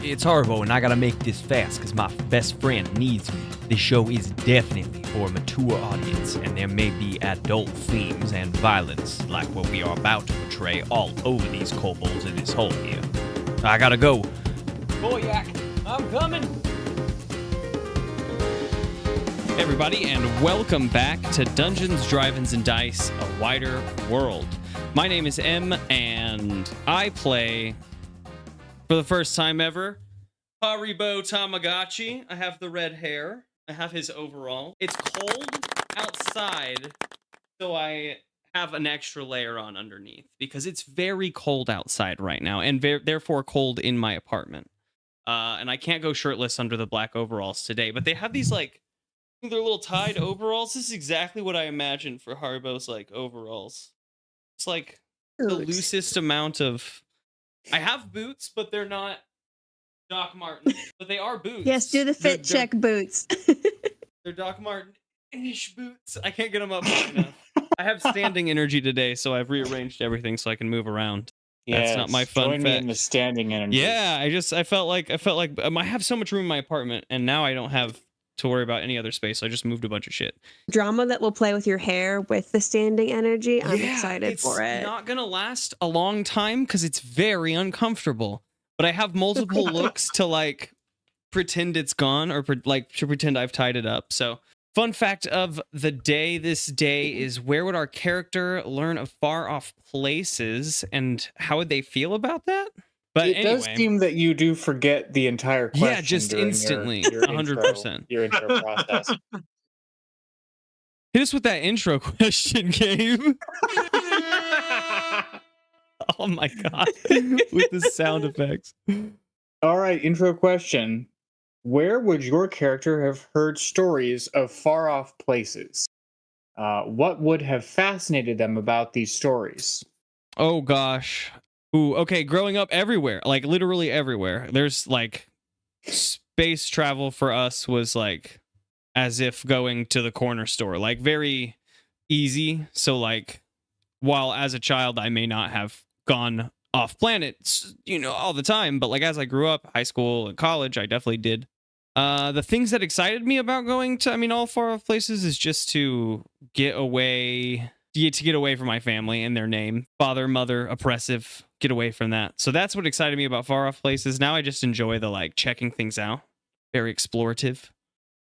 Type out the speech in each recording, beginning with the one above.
It's Haribo, and I gotta make this fast because my best friend needs me. This show is definitely for a mature audience, and there may be adult themes and violence like what we are about to portray all over these kobolds in this hole here. I gotta go. Boyak, I'm coming. Hey everybody, and welcome back to Dungeons, Drive-Ins, and Dice, A Wider World. My name is M, and I play, for the first time ever, Haribo Tamagotchi. I have the red hair. I have his overall. It's cold outside, so I have an extra layer on underneath, because it's very cold outside right now, and therefore cold in my apartment. And I can't go shirtless under the black overalls today, but they have these, like, they're little tied overalls. This is exactly what I imagined for Haribo's, like, overalls. It's like the loosest amount of... I have boots, but they're not Doc Martens, but they are boots. Yes, do the fit check boots. They're Doc Marten-ish boots. I can't get them up high enough. I have standing energy today, so I've rearranged everything so I can move around. That's not my fun join fact. me in the standing energy. Yeah, I felt like I have so much room in my apartment, and now I don't have to worry about any other space. So I just moved a bunch of shit. Drama that will play with your hair with the standing energy. I'm excited for it. It's not gonna last a long time because it's very uncomfortable. But I have multiple looks to, like, pretend it's gone, or to pretend I've tied it up. So, fun fact of the day this day is, where would our character learn of far off places, and how would they feel about that? But it does seem that you do forget the entire question. Yeah, just instantly. Your 100%. Your intro process. Hit us with that intro question, Gabe. Oh my god. With the sound effects. All right, intro question. Where would your character have heard stories of far off places? What would have fascinated them about these stories? Oh gosh. Ooh, okay, growing up everywhere, like literally everywhere. There's, like, space travel for us was like as if going to the corner store, like very easy. So, like, while as a child I may not have gone off planet, all the time, but, like, as I grew up, high school and college, I definitely did. The things that excited me about going to, all far off places is just to get away from my family and their name, father, mother, oppressive, get away from that. So that's what excited me about far off places. Now I just enjoy the, like, checking things out. Very explorative.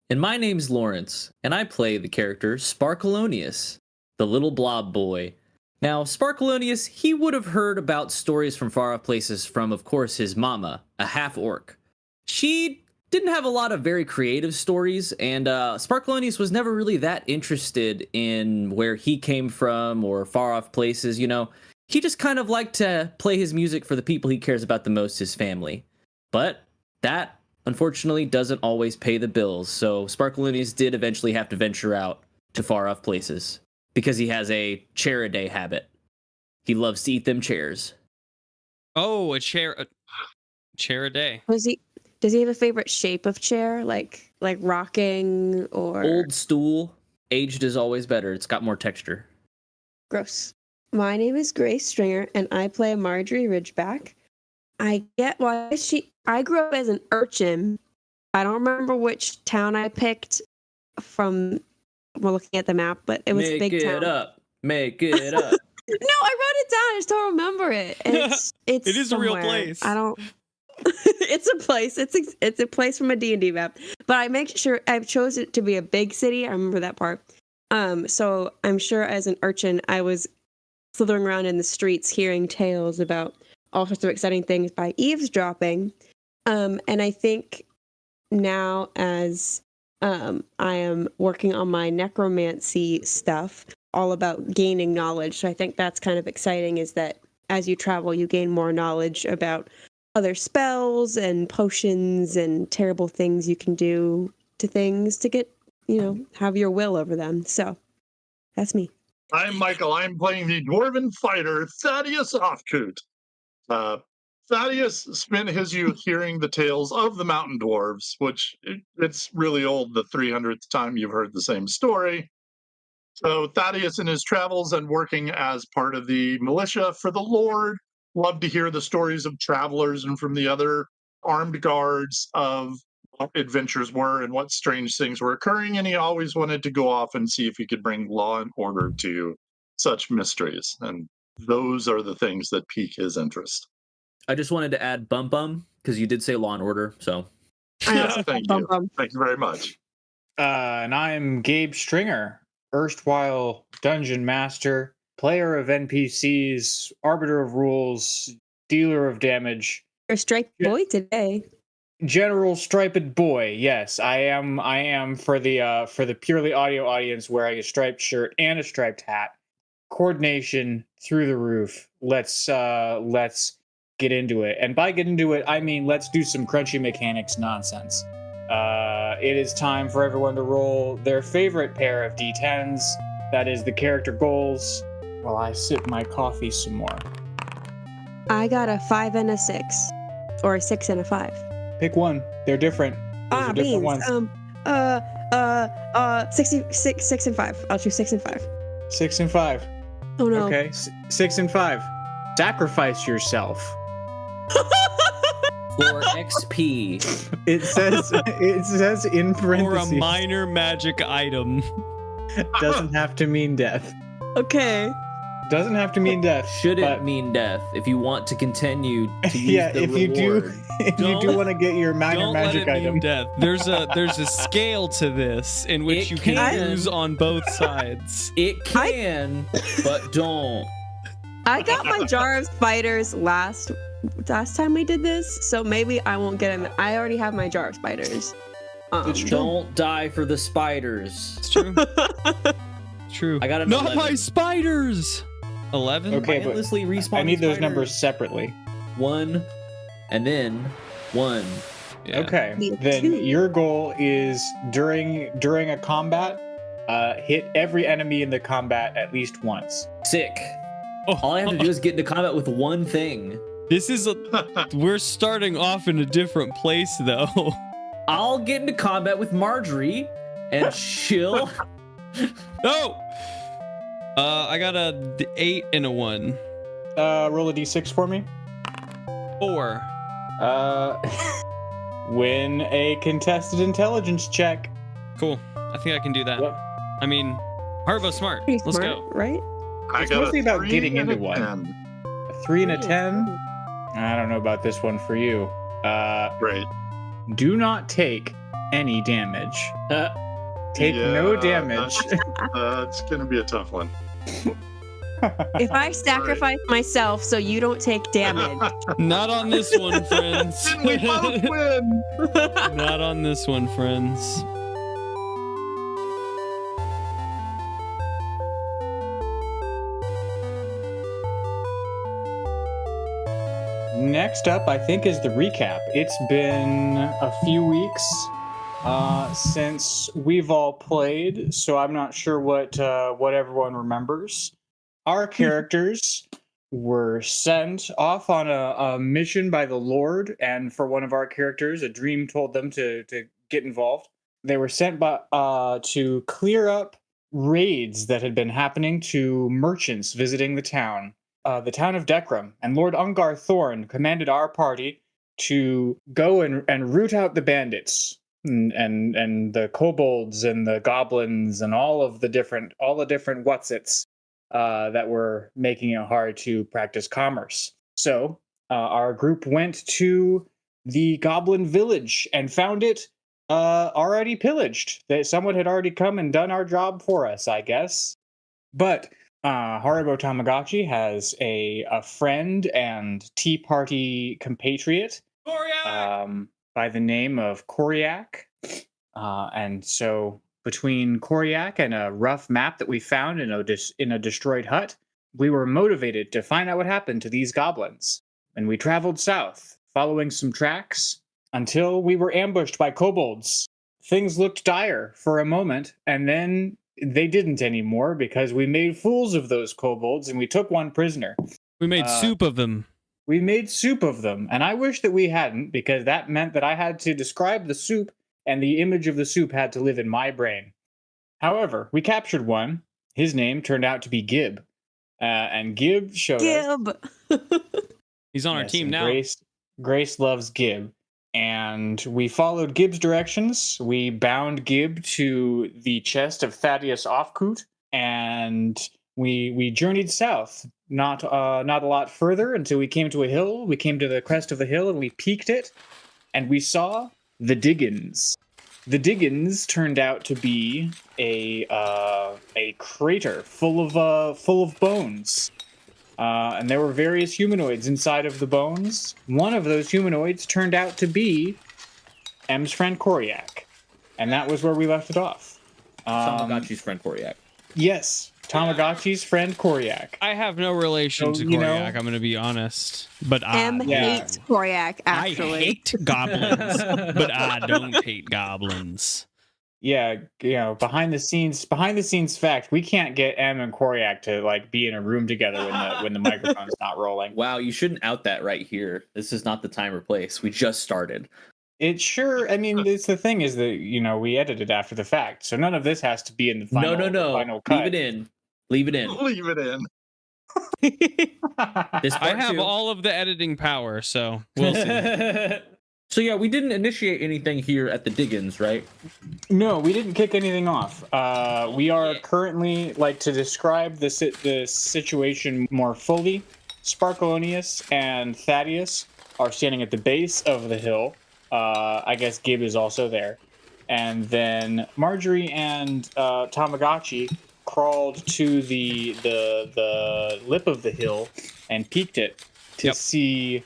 And my name's Lawrence, and I play the character Sparkleoneous, the little blob boy. Now, Sparkleoneous, he would have heard about stories from far off places from, of course, his mama, a half-orc. She didn't have a lot of very creative stories, and Sparkleoneous was never really that interested in where he came from or far off places, He just kind of liked to play his music for the people he cares about the most, his family. But that, unfortunately, doesn't always pay the bills, so Sparkleoneous did eventually have to venture out to far off places, because he has a chair-a-day habit. He loves to eat them chairs. Oh, a chair a day. Does he have a favorite shape of chair, like rocking or old stool? Aged is always better. It's got more texture. Gross. My name is Grace Stringer, and I play Margery Ridgeback. I grew up as an urchin. I don't remember which town I picked from. We're looking at the map, but it was a big town. Make it up. No, I wrote it down. I just don't remember it. It is somewhere. a real place. I don't. It's a place. It's a place from a D&D map. But I make sure I chose it to be a big city. I remember that part. So I'm sure as an urchin, I was slithering around in the streets, hearing tales about all sorts of exciting things by eavesdropping. And I think now, as I am working on my necromancy stuff, all about gaining knowledge. So I think that's kind of exciting, is that as you travel, you gain more knowledge about other spells and potions and terrible things you can do to things to get, have your will over them. So that's me. I'm Michael. I'm playing the dwarven fighter, Thaddeus Ofkoot. Thaddeus spent his youth hearing the tales of the mountain dwarves, which it's really old, the 300th time you've heard the same story. So Thaddeus, in his travels and working as part of the militia for the Lord, loved to hear the stories of travelers and from the other armed guards of what adventures were and what strange things were occurring, and he always wanted to go off and see if he could bring law and order to such mysteries. And those are the things that pique his interest. I just wanted to add bum bum because you did say Law and Order. So I also Thank bum you. bum. Thank you very much. And I'm Gabe Stringer, erstwhile dungeon master, player of NPCs, arbiter of rules, dealer of damage, You're a striped boy today. general striped boy. Yes, I am for the purely audio audience, wearing a striped shirt and a striped hat. Coordination through the roof. Let's get into it. And by get into it, I mean let's do some crunchy mechanics nonsense. It is time for everyone to roll their favorite pair of d10s. That is the character goals. While I sip my coffee some more. I got a 5 and a 6, or a 6 and a 5. Pick one. They're different. Those are different ones. 6 and 5. I'll choose 6 and 5. 6 and 5. Oh no. Okay. 6 and 5. Sacrifice yourself. for XP. It says in Or a parentheses. minor magic item. Doesn't have to mean death. Okay. Doesn't have to mean death. Shouldn't but- mean death if you want to continue to use Yeah, the if you reward. do, if you do Don't- want to get your minor Don't let magic it mean item. death. There's a scale to this in which It you can can. use on both sides. It can, but don't. I got my jar of spiders last time we did this, so maybe I won't get them. I already have my jar of spiders. It's true. Don't die for the spiders. It's true. It's true. I got an Not 11. my spiders. 11. Okay, but Mindlessly respawning I need those spiders. numbers separately. 1, and then 1. Yeah. Okay, Me then too. your goal is during a combat, hit every enemy in the combat at least once. Sick. Oh, All I have to do is get into combat with one thing. This is we're starting off in a different place though. I'll get into combat with Margery, and she'll. No. I got a 8 and a 1. Roll a d6 for me. 4. Win a contested intelligence check. Cool. I think I can do that. Yep. I mean, Haribo smart. Pretty Let's smart, go. right? I It's got a mostly about 3 getting and into a one. 10. A 3 and a 10. I don't know about this one for you. Great. Do not take any damage. Take no Yeah, damage. It's going to be a tough one. If I sacrifice myself so you don't take damage, Not on this one, friends. Then we both win. Not on this one, friends. Next up, I think, is the recap. It's been a few weeks since we've all played, so I'm not sure what everyone remembers. Our characters were sent off on a mission by the Lord, and for one of our characters, a dream told them to get involved. They were sent to clear up raids that had been happening to merchants visiting the town of Dekram, and Lord Ungar Thorn commanded our party to go and root out the bandits and the kobolds and the goblins and all the different whatsits that were making it hard to practice commerce. So our group went to the goblin village and found it already pillaged. That someone had already come and done our job for us, I guess. But Haribo Tamagotchi has a friend and tea party compatriot by the name of Koriak. And so between Koriak and a rough map that we found in a destroyed hut, we were motivated to find out what happened to these goblins. And we traveled south, following some tracks, until we were ambushed by kobolds. Things looked dire for a moment, and then they didn't anymore because we made fools of those kobolds and we took one prisoner. We made soup of them. We made soup of them, and I wish that we hadn't, because that meant that I had to describe the soup, and the image of the soup had to live in my brain. However, we captured one. His name turned out to be Gib. And Gib showed us... Gib. He's on our Yes, team and now. Grace loves Gib. and we followed Gibb's directions. We bound Gibb to the chest of Thaddeus Ofkoot, and we journeyed south. Not a lot further until we came to a hill. We came to the crest of the hill and we peaked it, and we saw the Diggins. The Diggins turned out to be a crater full of bones, and there were various humanoids inside of the bones. One of those humanoids turned out to be M's friend Koryak, and that was where we left it off. Tamagotchi's friend Koryak. Yes, Tamagotchi's friend Koryak. I have no relation So, to you know- Koryak, I'm going to be honest. But M hates Koryak, I actually. hate goblins, but I don't hate goblins. Yeah, behind the scenes fact, we can't get M and Koryak to like be in a room together when the microphone's not rolling. Wow, you shouldn't out that right here. This is not the time or place. We just started. It sure, I mean, it's the thing is that, we edited after the fact, so none of this has to be in the final, No. final cut. Leave it in. Leave it in. Leave it in. This I part have two. all of the editing power, so we'll see. So yeah, we didn't initiate anything here at the Diggins, right? No, we didn't kick anything off. We are currently, to describe the situation more fully, Sparkleoneous and Thaddeus are standing at the base of the hill. I guess Gibb is also there. And then Margery and Tamagotchi crawled to the lip of the hill and peeked it to see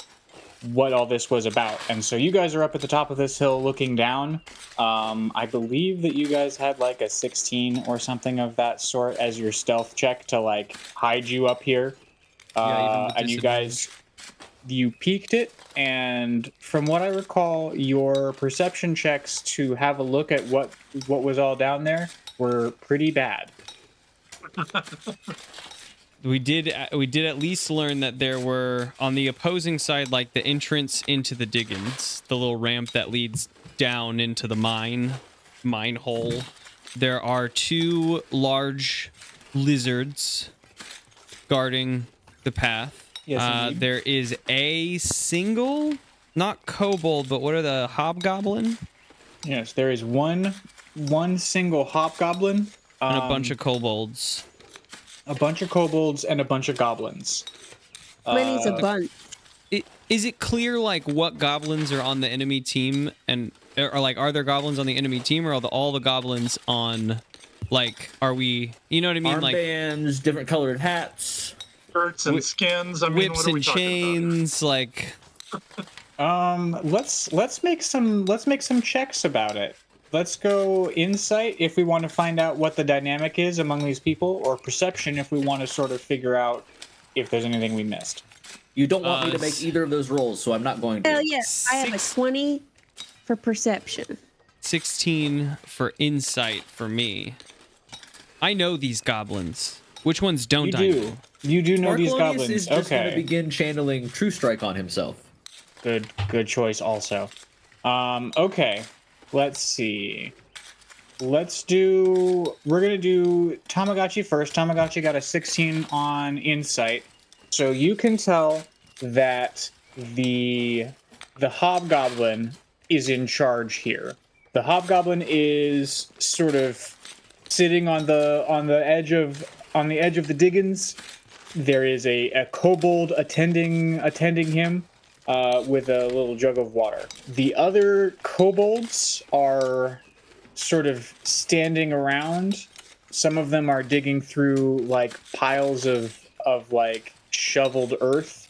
what all this was about. And so you guys are up at the top of this hill looking down. I believe that you guys had a 16 or something of that sort as your stealth check to hide you up here. Yeah, even with and you peeked it, and from what I recall, your perception checks to have a look at what was all down there were pretty bad. We did at least learn that there were on the opposing side, the entrance into the Diggins, the little ramp that leads down into the mine hole. There are 2 large lizards guarding the path. Yes, indeed. There is a single, not kobold, but what are the hobgoblin? Yes, there is one single hobgoblin And a bunch of kobolds. a bunch of kobolds and a bunch of goblins. Many's a bunch. Is it clear what goblins are on the enemy team, and are there goblins on the enemy team, or are all the goblins on are we, you know what I mean, Armbands, different colored hats. Shirts and skins. I mean, whips what are we and talking chains, Let's make some checks about it. Let's go insight if we want to find out what the dynamic is among these people, or perception if we want to sort of figure out if there's anything we missed. You don't want me to make either of those rolls, so I'm not going to. Hell yes. I have a 20 for perception. 16 for insight for me. I know these goblins. Which ones don't I know? You do know these Sparkleoneous goblins. is just going to Okay. begin channeling True Strike on himself. Good choice also. Okay. Let's see. We're gonna do Tamagotchi first. Tamagotchi got a 16 on insight. So you can tell that the hobgoblin is in charge here. The hobgoblin is sort of sitting on the edge of the Diggins. There is a kobold attending him with a little jug of water. The other kobolds are sort of standing around. Some of them are digging through piles of shoveled earth.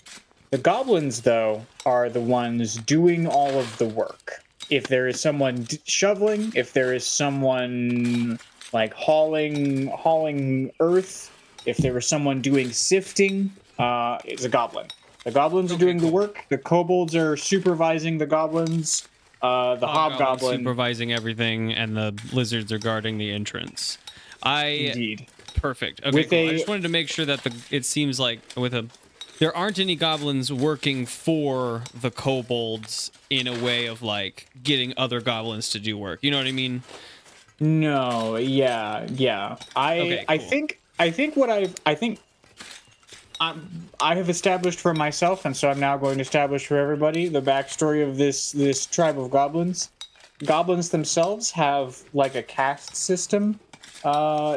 The goblins, though, are the ones doing all of the work. If there is someone shoveling, if there is someone hauling earth, if there was someone doing sifting, it's a goblin. The goblins are doing the work. The kobolds are supervising the goblins. The hobgoblin supervising everything, and the lizards are guarding the entrance. Indeed. Perfect. Okay, cool. I just wanted to make sure that it seems like there aren't any goblins working for the kobolds in a way of getting other goblins to do work. You know what I mean? No, yeah. Okay, cool. I think I have established for myself, and so I'm now going to establish for everybody the backstory of this tribe of goblins. Goblins themselves have like a caste system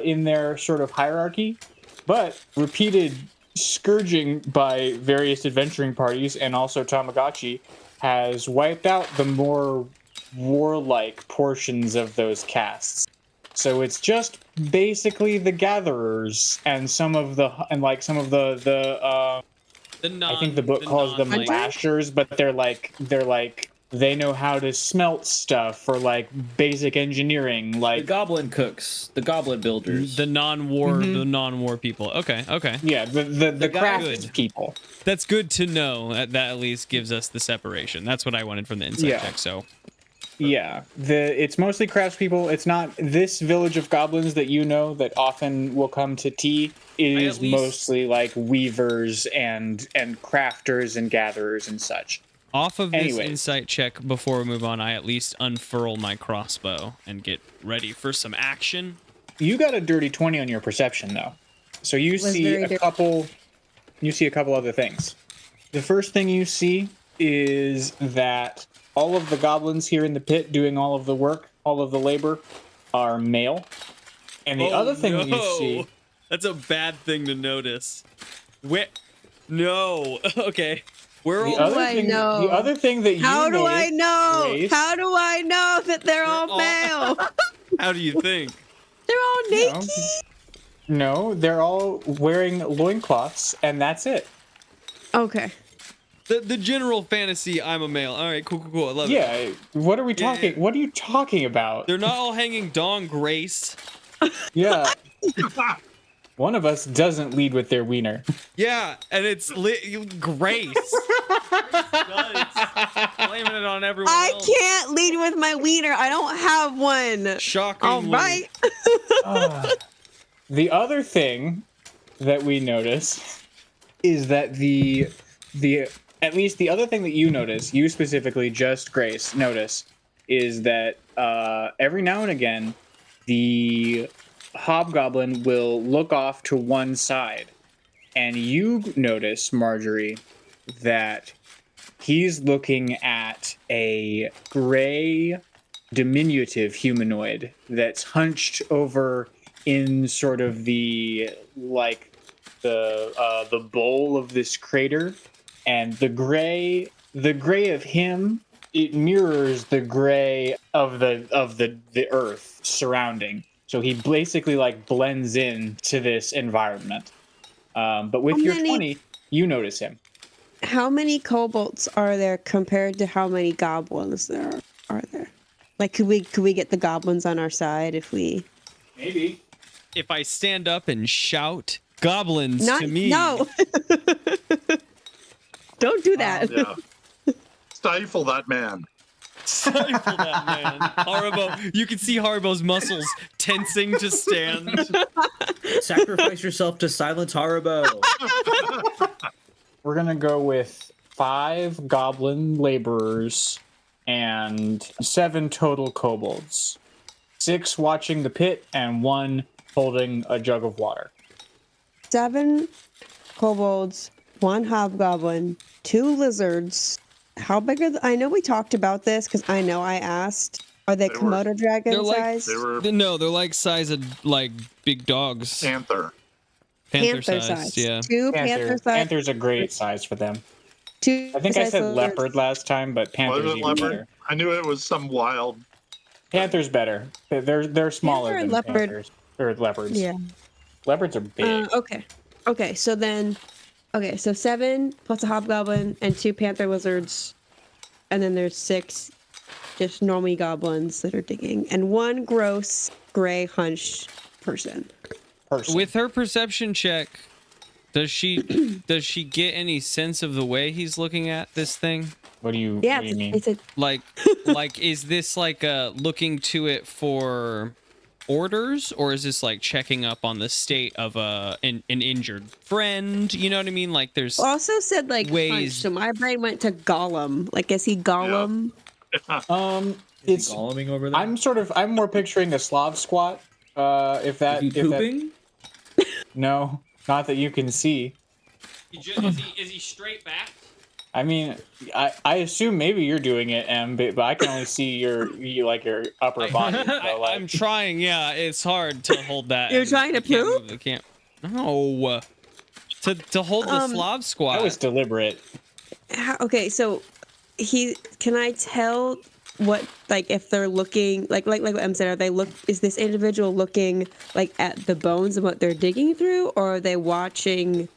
in their sort of hierarchy, but repeated scourging by various adventuring parties and also Tamagotchi has wiped out the more warlike portions of those castes. So it's just basically the gatherers and some of the I think the book calls them lashers, but they're like they know how to smelt stuff for like basic engineering, like The goblin cooks, the goblin builders. The non-war people. Okay. yeah, the craft good. people. That's good to know. That at least gives us the separation. That's what I wanted from the insight check. So Yeah, it's mostly craftspeople. It's not this village of goblins that you know that often will come to tea. It is mostly like weavers and crafters and gatherers and such. Off of this insight check, before we move on, I at least unfurl my crossbow and get ready for some action. You got a dirty 20 on your perception though, so you see a couple. You see a couple other things. The first thing you see is that all of the goblins here in the pit doing all of the work, all of the labor, are male. And the other thing that you see... That's a bad thing to notice. No. Okay. The other thing that you How do I know? How do I know that they're all male? How do you think? They're all naked? No, they're all wearing loincloths, and that's it. Okay. The general fantasy, I'm a male. All right, cool. I love it. Yeah, what are we talking? Yeah. What are you talking about? They're not all hanging dong grace. Yeah. One of us doesn't lead with their wiener. Yeah, and it's Grace. Blaming it on everyone else. I can't lead with my wiener. I don't have one. Shocking. All right. The other thing that we notice is that at least the other thing that you notice, you specifically, just Grace, notice, is that every now and again, the hobgoblin will look off to one side. And you notice, Margery, that he's looking at a gray, diminutive humanoid that's hunched over in sort of the bowl of this crater. And the gray of him, it mirrors the gray of the earth surrounding. So he basically like blends in to this environment. But with your 20, you notice him. How many kobolds are there compared to how many goblins there are there? Like, could we get the goblins on our side if we? Maybe. If I stand up and shout goblins to me. No. Don't do that. Yeah. Stifle that man. Stifle that man. Haribo, you can see Haribo's muscles tensing to stand. Sacrifice yourself to silence Haribo. We're gonna go with 5 goblin laborers and 7 total kobolds. 6 watching the pit and 1 holding a jug of water. 7 kobolds, 1 hobgoblin, 2 lizards. How big are I know we talked about this because I know I asked. Are they Komodo dragon size? No, they're like size of like big dogs. Panther size. Yeah. 2 panther size. Panther's a great size for them. 2 I think I said leopard last time, but panther's even better. I knew it was some wild. Panther's better. They're smaller than panthers. Or leopards. Yeah. Leopards are big. Okay. So 7 plus a hobgoblin and 2 panther lizards, and then there's 6 just normal goblins that are digging, and 1 gross gray hunched person. With her perception check, does she get any sense of the way he's looking at this thing? What do you mean? It's a like is this like looking to it for orders, or is this like checking up on the state of an injured friend? You know what I mean? Like there's also said like ways. Punch, so my brain went to Gollum. Like, is he Gollum? Yeah. It's Golluming over there. I'm more picturing a Slav squat. Is he pooping? No, not that you can see. Is he straight back? I mean, I assume maybe you're doing it, Em, but I can only see your upper body. So, like, I'm trying. Yeah, it's hard to hold that. You're and trying to I can't poop? move the camp. No. To hold the Slav squat. that was deliberate. Okay, so can I tell what, like, if they're looking like what Em said, is this individual looking like at the bones and what they're digging through, or are they watching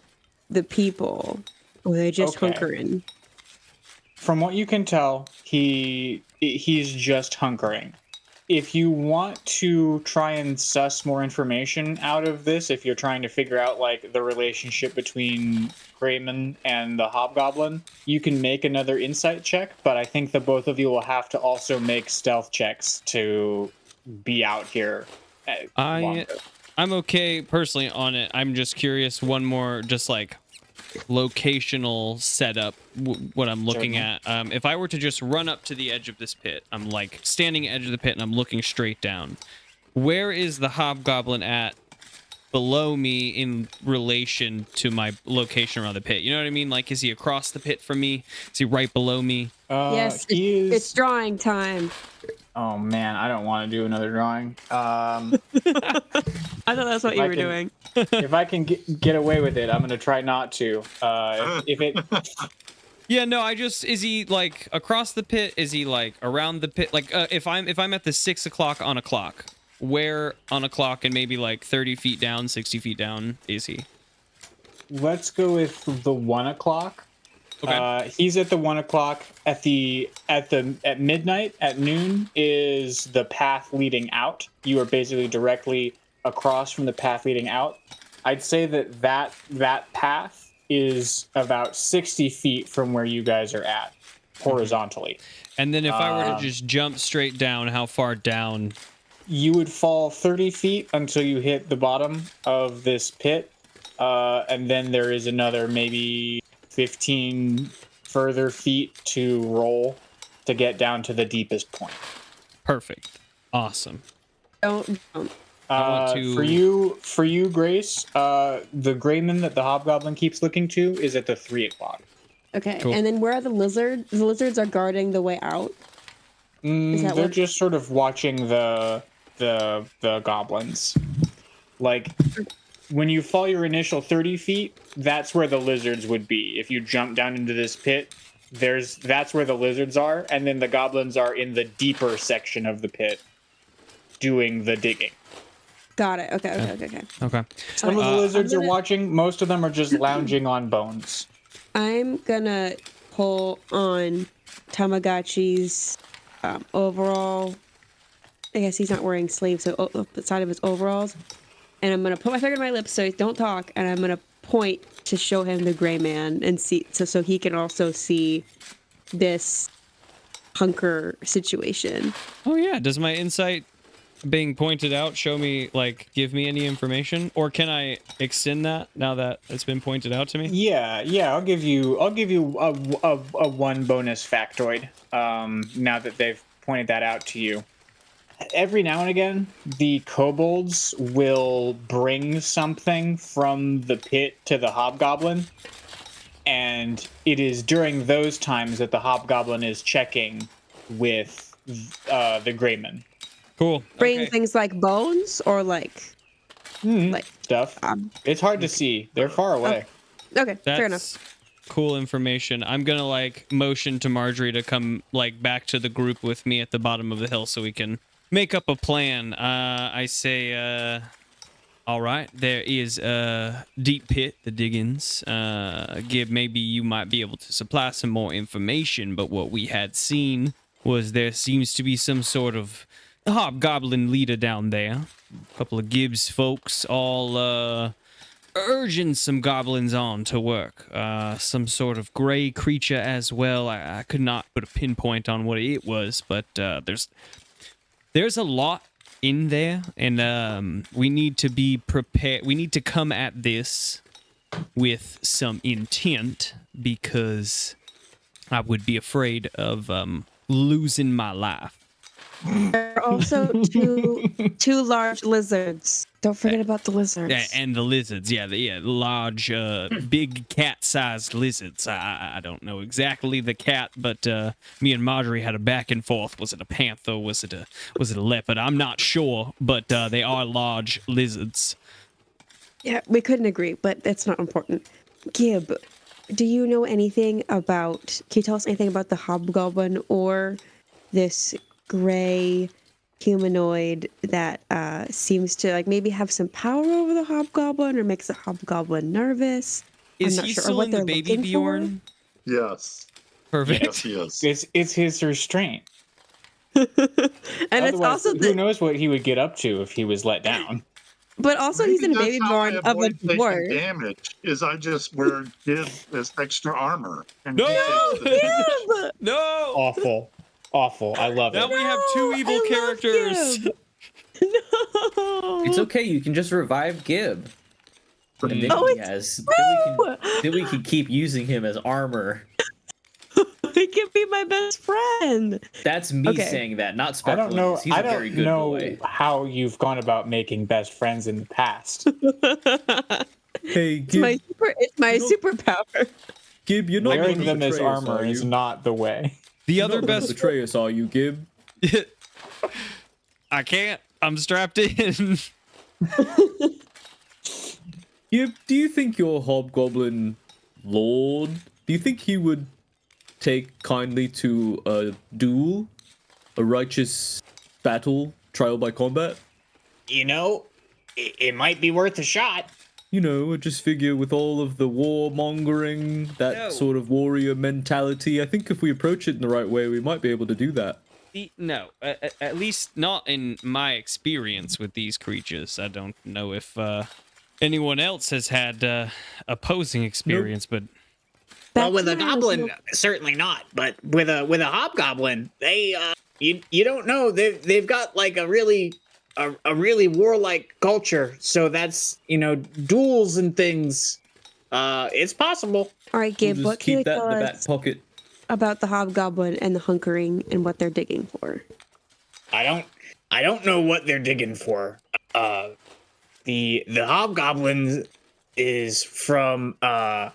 the people, or are they just Okay. hunkering? From what you can tell, he's just hunkering. If you want to try and suss more information out of this, if you're trying to figure out like the relationship between Grayman and the Hobgoblin, you can make another insight check, but I think the both of you will have to also make stealth checks to be out here longer. I'm okay personally on it. I'm just curious, one more just like locational setup, what I'm looking at. If I were to just run up to the edge of this pit, I'm like standing edge of the pit and I'm looking straight down. Where is the Hobgoblin at below me in relation to my location around the pit? You know what I mean? Like, is he across the pit from me? Is he right below me? Yes, it's drawing time. Oh man, I don't want to do another drawing. I thought that's what you were doing. If I can get away with it, I'm gonna try not to. If it. Yeah, no, is he like across the pit? Is he like around the pit? Like, if I'm at the 6 o'clock on a clock, where on a clock and maybe like 30 feet down, 60 feet down is he? Let's go with the 1 o'clock. Okay. He's at the 1 o'clock. At midnight, at noon, is the path leading out. You are basically directly across from the path leading out. I'd say that path is about 60 feet from where you guys are at, horizontally. And then if I were to just jump straight down, how far down? You would fall 30 feet until you hit the bottom of this pit. And then there is another maybe 15 further feet to roll to get down to the deepest point. Perfect. Awesome. Don't. For you, Grace, the Grayman that the Hobgoblin keeps looking to is at the 3 o'clock. Okay, cool. And then where are the lizards? The lizards are guarding the way out. They're just sort of watching the goblins. Like, when you fall your initial 30 feet, that's where the lizards would be. If you jump down into this pit, that's where the lizards are, and then the goblins are in the deeper section of the pit doing the digging. Got it. Okay. Some of the lizards are watching. Most of them are just lounging on bones. I'm gonna pull on Tamagotchi's overall. I guess he's not wearing sleeves, so the side of his overalls. And I'm gonna put my finger in my lips so he don't talk, and I'm gonna point to show him the gray man and see, so he can also see this hunker situation. Oh yeah. Does my insight being pointed out show me, like, give me any information, or can I extend that now that it's been pointed out to me? Yeah. I'll give you a 1 bonus factoid. Now that they've pointed that out to you. Every now and again, the kobolds will bring something from the pit to the Hobgoblin, and it is during those times that the Hobgoblin is checking with the Grayman. Cool. Bring Okay. things like bones or like Stuff. It's hard to see. They're far away. Okay, That's fair enough. cool information. I'm gonna like motion to Margery to come like back to the group with me at the bottom of the hill so we can make up a plan. I say, all right, there is a deep pit, the Diggins. Maybe you might be able to supply some more information, but what we had seen was there seems to be some sort of hobgoblin leader down there. A couple of Gibbs folks all urging some goblins on to work. Some sort of gray creature as well. I could not put a pinpoint on what it was, but there's a lot in there, and we need to be prepared. We need to come at this with some intent, because I would be afraid of losing my life. There are also two large lizards. Don't forget about the lizards. Yeah, and the lizards, the large, big cat-sized lizards. I don't know exactly the cat, but me and Margery had a back and forth. Was it a panther? Was it a leopard? I'm not sure, but they are large lizards. Yeah, we couldn't agree, but that's not important. Gib, do you know anything about? Can you tell us anything about the hobgoblin or this gray humanoid that seems to like maybe have some power over the hobgoblin or makes the hobgoblin nervous? Is I'm not he sure. Or still what in the they're baby looking for? Bjorn? Yes. Perfect. Yes, he is. It's his restraint. And it's Otherwise, also who knows what he would get up to if he was let down. but also Maybe he's in a that's baby how I born of a avoid taking dwarf. damage. Is I just wear Gib as extra armor, and he No! takes the damage. Gib! No! Awful. I love Now it. we have two evil I love characters. Gib. No. It's okay. You can just revive Gib. And then Oh, he it's has. true! Then we can keep using him as armor. He can be my best friend. That's me Okay. saying that, not I don't know. Sparkleoneous. He's I a very don't good know boy. how you've gone about making best friends in the past. Hey, It's my superpower. Gib, you're Wearing them as armor is not the way. The other best. betray us, are you, Gib? I can't. I'm strapped in. Gib, do you think your hobgoblin lord? Do you think he would take kindly to a duel, a righteous battle, trial by combat? You know, it might be worth a shot. You know, I just figure with all of the warmongering, that No. sort of warrior mentality, I think if we approach it in the right way, we might be able to do that. No, at least not in my experience with these creatures. I don't know if anyone else has had opposing experience, but Well, with a goblin, certainly not. But with a hobgoblin, they you don't know. They've got like a really warlike culture. So that's duels and things. It's possible. All right, Gabe, We'll what just can you keep that tell in the back us pocket. about the hobgoblin and the hunkering and what they're digging for? I don't know what they're digging for. The hobgoblin is from a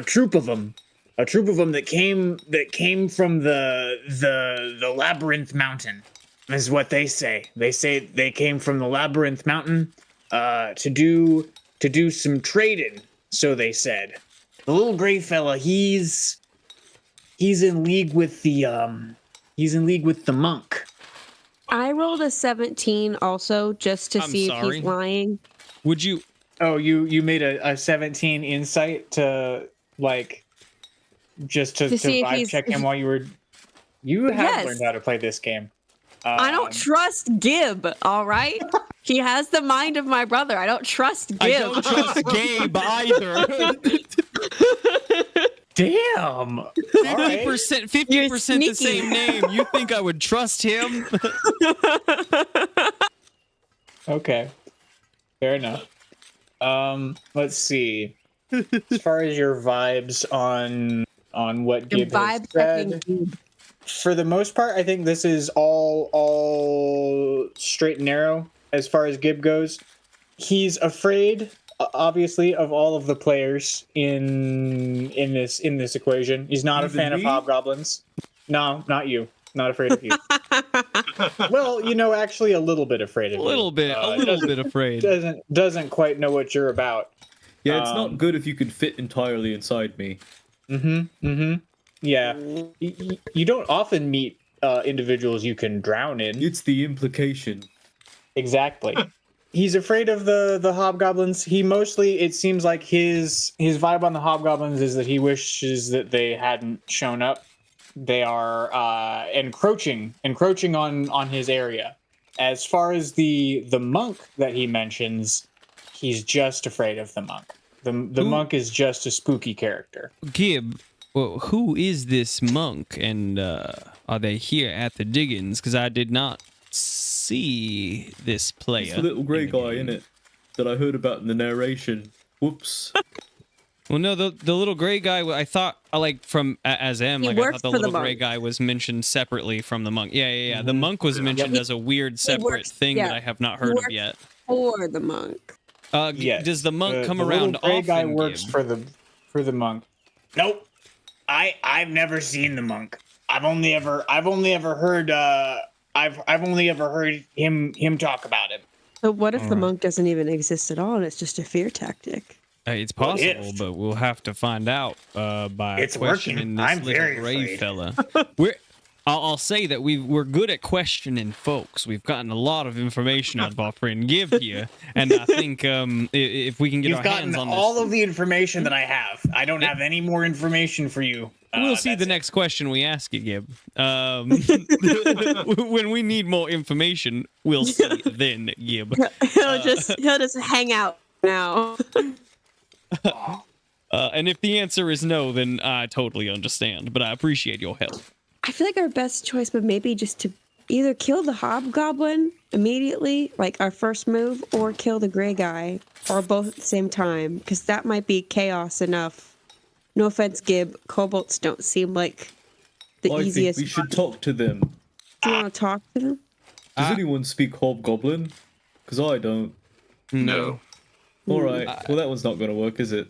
troop of them. A troop of them that came from the Labyrinth Mountain, is what they say. They say they came from the Labyrinth Mountain to do some trading, so they said. The little gray fella, he's in league with the monk. I rolled a 17 also just to I'm see if sorry. he's lying. would you? Oh, you made a 17 insight to just to see if vibe he's- check him while you were. You have Yes. learned how to play this game. I don't trust Gib, all right? He has the mind of my brother. I don't trust Gib. I don't trust Gabe either. Damn. All right. 50% You're 50% the sneaky. same name. You think I would trust him? Okay. Fair enough. Let's see. As far as your vibes on what Your Gib has vibe checking said, Gib. for the most part, I think this is all straight and narrow as far as Gib goes. He's afraid, obviously, of all of the players in this equation. He's not a Even fan of me? hobgoblins. No, not you. Not afraid of you. Well, actually, a little bit afraid of A you. little bit afraid. Doesn't quite know what you're about. Yeah, it's not good if you could fit entirely inside me. Yeah, you don't often meet individuals you can drown in. It's the implication. Exactly. He's afraid of the hobgoblins. He mostly, it seems like his vibe on the hobgoblins is that he wishes that they hadn't shown up. They are encroaching on his area. As far as the monk that he mentions, he's just afraid of the monk. The monk is just a spooky character. Gib, well, who is this monk, and are they here at the Diggins? Because I did not see this player. It's the little grey in the guy, game. innit? That I heard about in the narration. Whoops. Well, no, the little gray guy. I thought, like from as M, He like I works thought the for the little gray monk. guy was mentioned separately from the monk. Yeah. The monk was mentioned He- as a weird separate works- thing yeah, that I have not he heard of works yet. For the monk. Yes. Does the monk come the around little gray often? guy works Gib? for the monk. Nope. I've never seen the monk. I've only ever heard I've only ever heard him talk about him. So what if the Alright. monk doesn't even exist at all and it's just a fear tactic? It's What possible, if? but we'll have to find out by It's questioning working. this I'm little very gray afraid. fella. I'll say that we're good at questioning folks. We've gotten a lot of information out of our friend Gib here, and I think if we can get You've our gotten hands on all this, of the information that I have. I don't have any more information for you. we'll see That's the it. next question we ask you, Gib. When we need more information, we'll see then, Gib. He'll just hang out now. And if the answer is no, then I totally understand. But I appreciate your help. I feel like our best choice would maybe just to either kill the hobgoblin immediately, like our first move, or kill the gray guy, or both at the same time, because that might be chaos enough. No offense, Gib. Kobolds don't seem like the I think easiest. we should talk to them. Do you want to talk to them? Does anyone speak Hobgoblin? Because I don't. No. All right. Well, that one's not going to work, is it?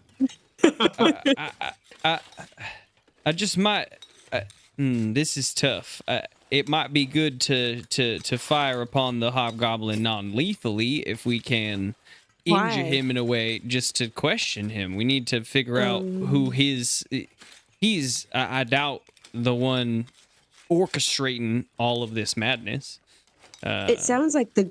I just might. This is tough. It might be good to fire upon the hobgoblin non-lethally if we can Why? injure him in a way, just to question him. We need to figure out who he's. I doubt the one orchestrating all of this madness. It sounds like the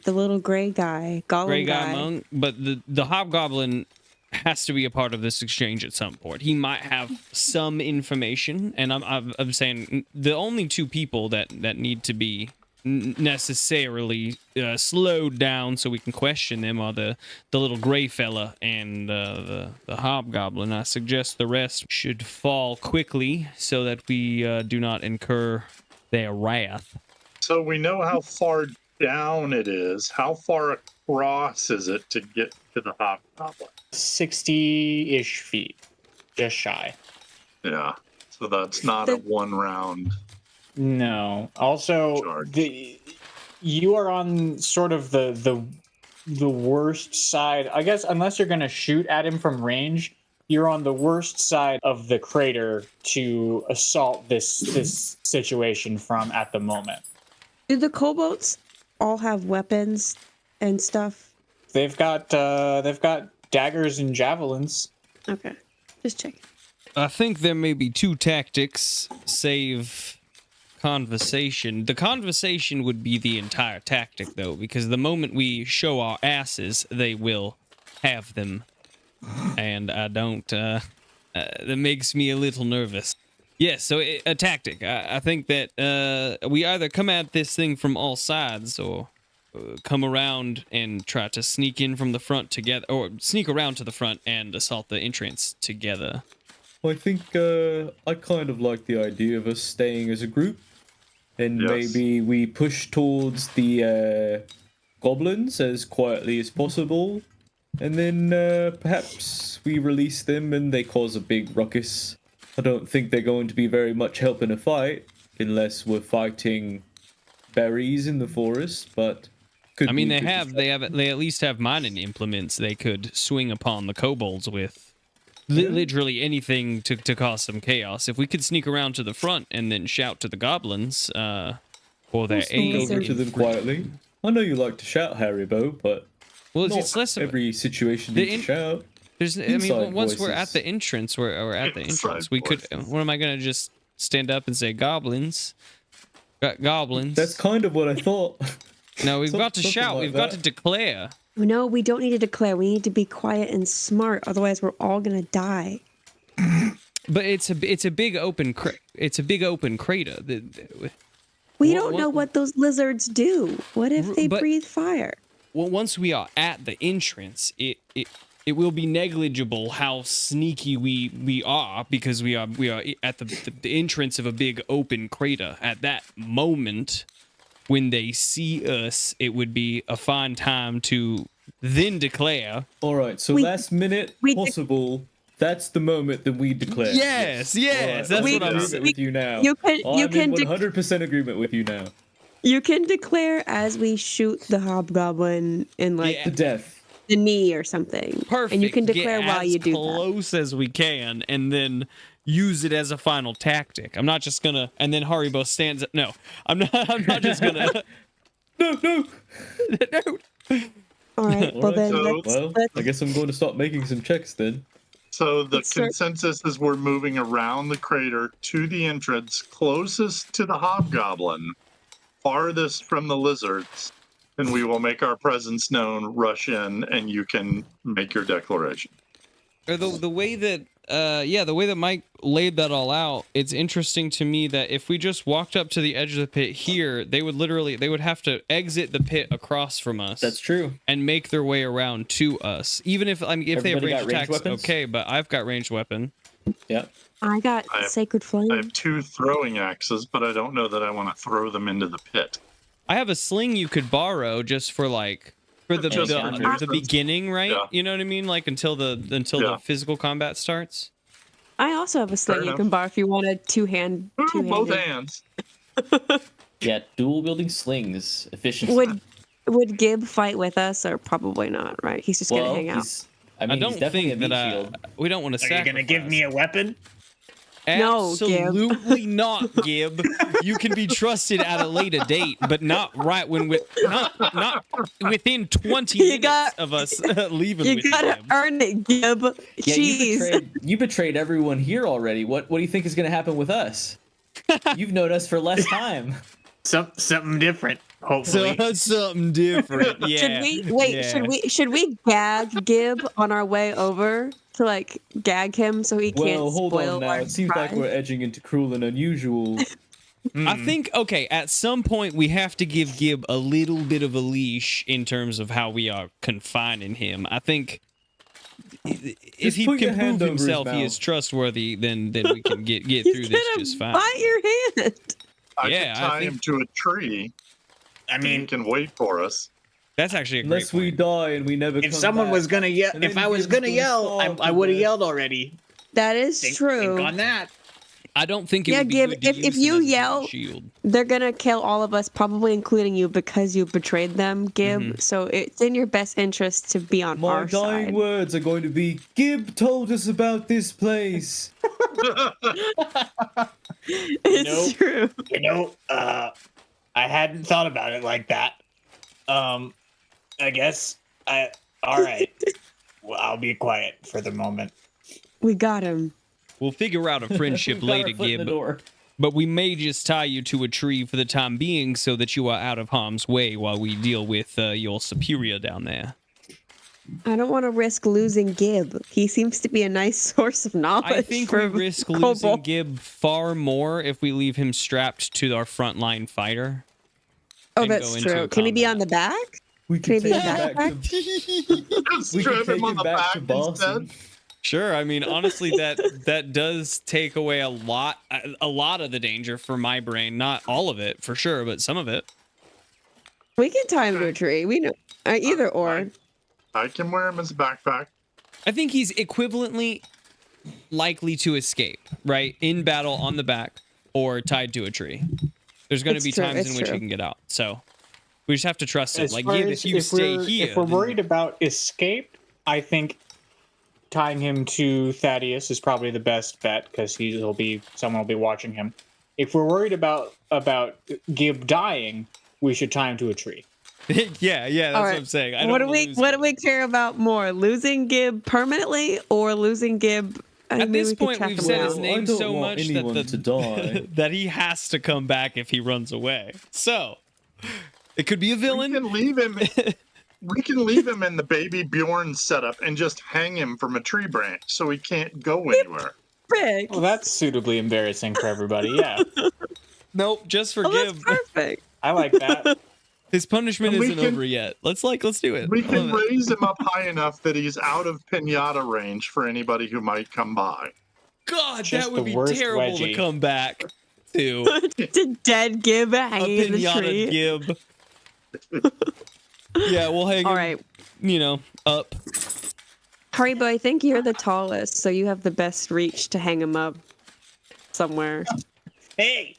little gray guy, golem Gray guy monk, but the hobgoblin has to be a part of this exchange at some point. He might have some information, and I'm saying the only two people that need to be necessarily slowed down so we can question them are the little gray fella and the hobgoblin. I suggest the rest should fall quickly so that we do not incur their wrath. So we know how far down it is. How far across is it to get to the hobgoblin? 60-ish feet, just shy. Yeah. So that's not a one round. No. Also, Charge. you are on sort of the worst side. I guess unless you're going to shoot at him from range, you're on the worst side of the crater to assault this situation from at the moment. Do the kobolds all have weapons and stuff? They've got daggers and javelins. Okay, just checking. I think there may be two tactics, save conversation. The conversation would be the entire tactic, though, because the moment we show our asses, they will have them. And I don't, that makes me a little nervous. Yes, so a tactic. I think that we either come at this thing from all sides or come around and try to sneak in from the front together, or sneak around to the front and assault the entrance together. I think I kind of like the idea of us staying as a group, and Yes. maybe we push towards the goblins as quietly as possible, and then perhaps we release them and they cause a big ruckus. I don't think they're going to be very much help in a fight, unless we're fighting berries in the forest, but... I mean, they at least have mining implements they could swing upon the kobolds with. Literally anything to cause some chaos. If we could sneak around to the front and then shout to the goblins for their aid. Over to them quietly. I know you like to shout, Haribo, but Well, not it's less of every situation the needs to shout. There's, I Inside mean, once we're at voices. the entrance, we're at the Inside entrance. We could. voices. What am I gonna just stand up and say goblins? Goblins. That's kind of what I thought. No, we've got to something shout. like We've got that. to declare. No, we don't need to declare. We need to be quiet and smart. Otherwise, we're all gonna die. But it's a big open crater. We What- don't what- know what those lizards do. What if they But- breathe fire? Well, once we are at the entrance, it will be negligible how sneaky we are, because we are at the entrance of a big open crater. At that moment, when they see us, it would be a fine time to then declare. All right, so We- last minute we- possible That's the moment that we declare. Yes, yes, All that's what I'm I'm in saying. agreement with you now. You can I'm in 100% agreement with you now. you can declare as we shoot the hobgoblin in like Yeah. To death. the knee or something. Perfect. And you can Get declare while as you do that. close as we can, and then use it as a final tactic. I'm not just gonna. And then Haribo stands up. No, I'm not. I'm not just gonna. No. No. All right. Well Alright, then so- let's I guess I'm going to start making some checks then. So the Let's start- consensus is we're moving around the crater to the entrance closest to the hobgoblin, farthest from the lizards, and we will make our presence known, rush in, and you can make your declaration. Or the way that the way that Mike laid that all out, it's interesting to me that if we just walked up to the edge of the pit here, they would have to exit the pit across from us. That's true. And make their way around to us. Even if they have Everybody got ranged ranged attacks, weapons? okay, but I've got ranged weapon. Yeah. I got I have- Sacred Flame. I have 2 throwing axes, but I don't know that I want to throw them into the pit. I have a sling you could borrow just for like for the Just for the nuisance. beginning, right? Yeah. You know what I mean? Like until the Yeah. physical combat starts. I also have a sling you enough. can borrow if you want a two-hand. Ooh, both two-handed. hands. Yeah, dual wielding slings. Efficiency. Would Gib fight with us or probably not? Right? He's just gonna hang out. I mean, I don't he's definitely think a meat that shield. we don't want to Are you sacrifice. gonna give me a weapon? No, Gib. Absolutely not, Gib. You can be trusted at a later date, but not right when not within 20 You minutes got- of us leaving. You with gotta Gib. earn it, Gib. Yeah, Jeez. you betrayed everyone here already. What do you think is going to happen with us? You've known us for less time. Something different, hopefully. So something different. Yeah. Should we wait? yeah. Should we gag Gib on our way over to like gag him so he Well, can't hold spoil on now. our It seems like surprise? we're edging into cruel and unusual. I think okay. At some point, we have to give Gib a little bit of a leash in terms of how we are confining him. I think if Just he put your can hand prove over his himself, he mouth. is trustworthy. Then we can get He's through this gonna just fine. bite your hand. I Yeah, can I tie think- him to a tree. I and he mean, can wait for us. That's actually a great Unless we point. die and we never if come someone back. was gonna yell, And if then I was Gib's gonna gonna yell, starve I to would have death. yelled already. That is Think true. on that. I don't think it Yeah, would be Gib, good to if use you him as a yell- shield. They're gonna kill all of us, probably including you, because you betrayed them, Gib. Mhm. So it's in your best interest to be on My our dying side. words are going to be, Gib told us about this place. It's Nope. true. You know, I hadn't thought about it like that. I guess all right. Well, I'll be quiet for the moment. We got him. We'll figure out a friendship We've got our later, foot in the Gib. door. But we may just tie you to a tree for the time being so that you are out of harm's way while we deal with your superior down there. I don't want to risk losing Gib. He seems to be a nice source of knowledge. I think for we risk Kobold. losing Gib far more if we leave him strapped to our frontline fighter. Oh, and go that's into true. Can he be combat. on the back? We can Maybe take him that back to, we Strap can take him on him the back back to Boston. instead. Sure, I mean honestly that does take away a lot of the danger for my brain. Not all of it for sure, but some of it. We can tie him to a tree. We know either or. I can wear him as a backpack. I think he's equivalently likely to escape, right? In battle on the back or tied to a tree. There's going to It's be true, times it's in which true. he can get out. So we just have to trust him. As Like, far Gib, as if you stay we're, here, if we're then- worried about escape, I think tying him to Thaddeus is probably the best bet because someone will be watching him. If we're worried about Gib dying, we should tie him to a tree. yeah, that's All what right. I'm saying. I don't What do wanna we lose What him. do we care about more? Losing Gib permanently or losing Gib? At this point, we've said his Well, name I don't so want much anyone that to die. that he has to come back if he runs away. So it could be a We villain. can leave him. We can leave him in the baby Bjorn setup and just hang him from a tree branch so he can't go anywhere. Perfect. Well, that's suitably embarrassing for everybody. Yeah, Nope, just for Oh, that's Gib. perfect. I like that. His punishment And we isn't can- over yet. Let's do it. We I can love it. raise him up high enough that he's out of pinata range for anybody who might come by. God, Just that would the be worst terrible to wedgie. come back to. To dead Gib A hanging in the tree. pinata Gib. Yeah, we'll hang All him, right, up. Haribo, Haribo, I think you're the tallest, so you have the best reach to hang him up somewhere. Hey,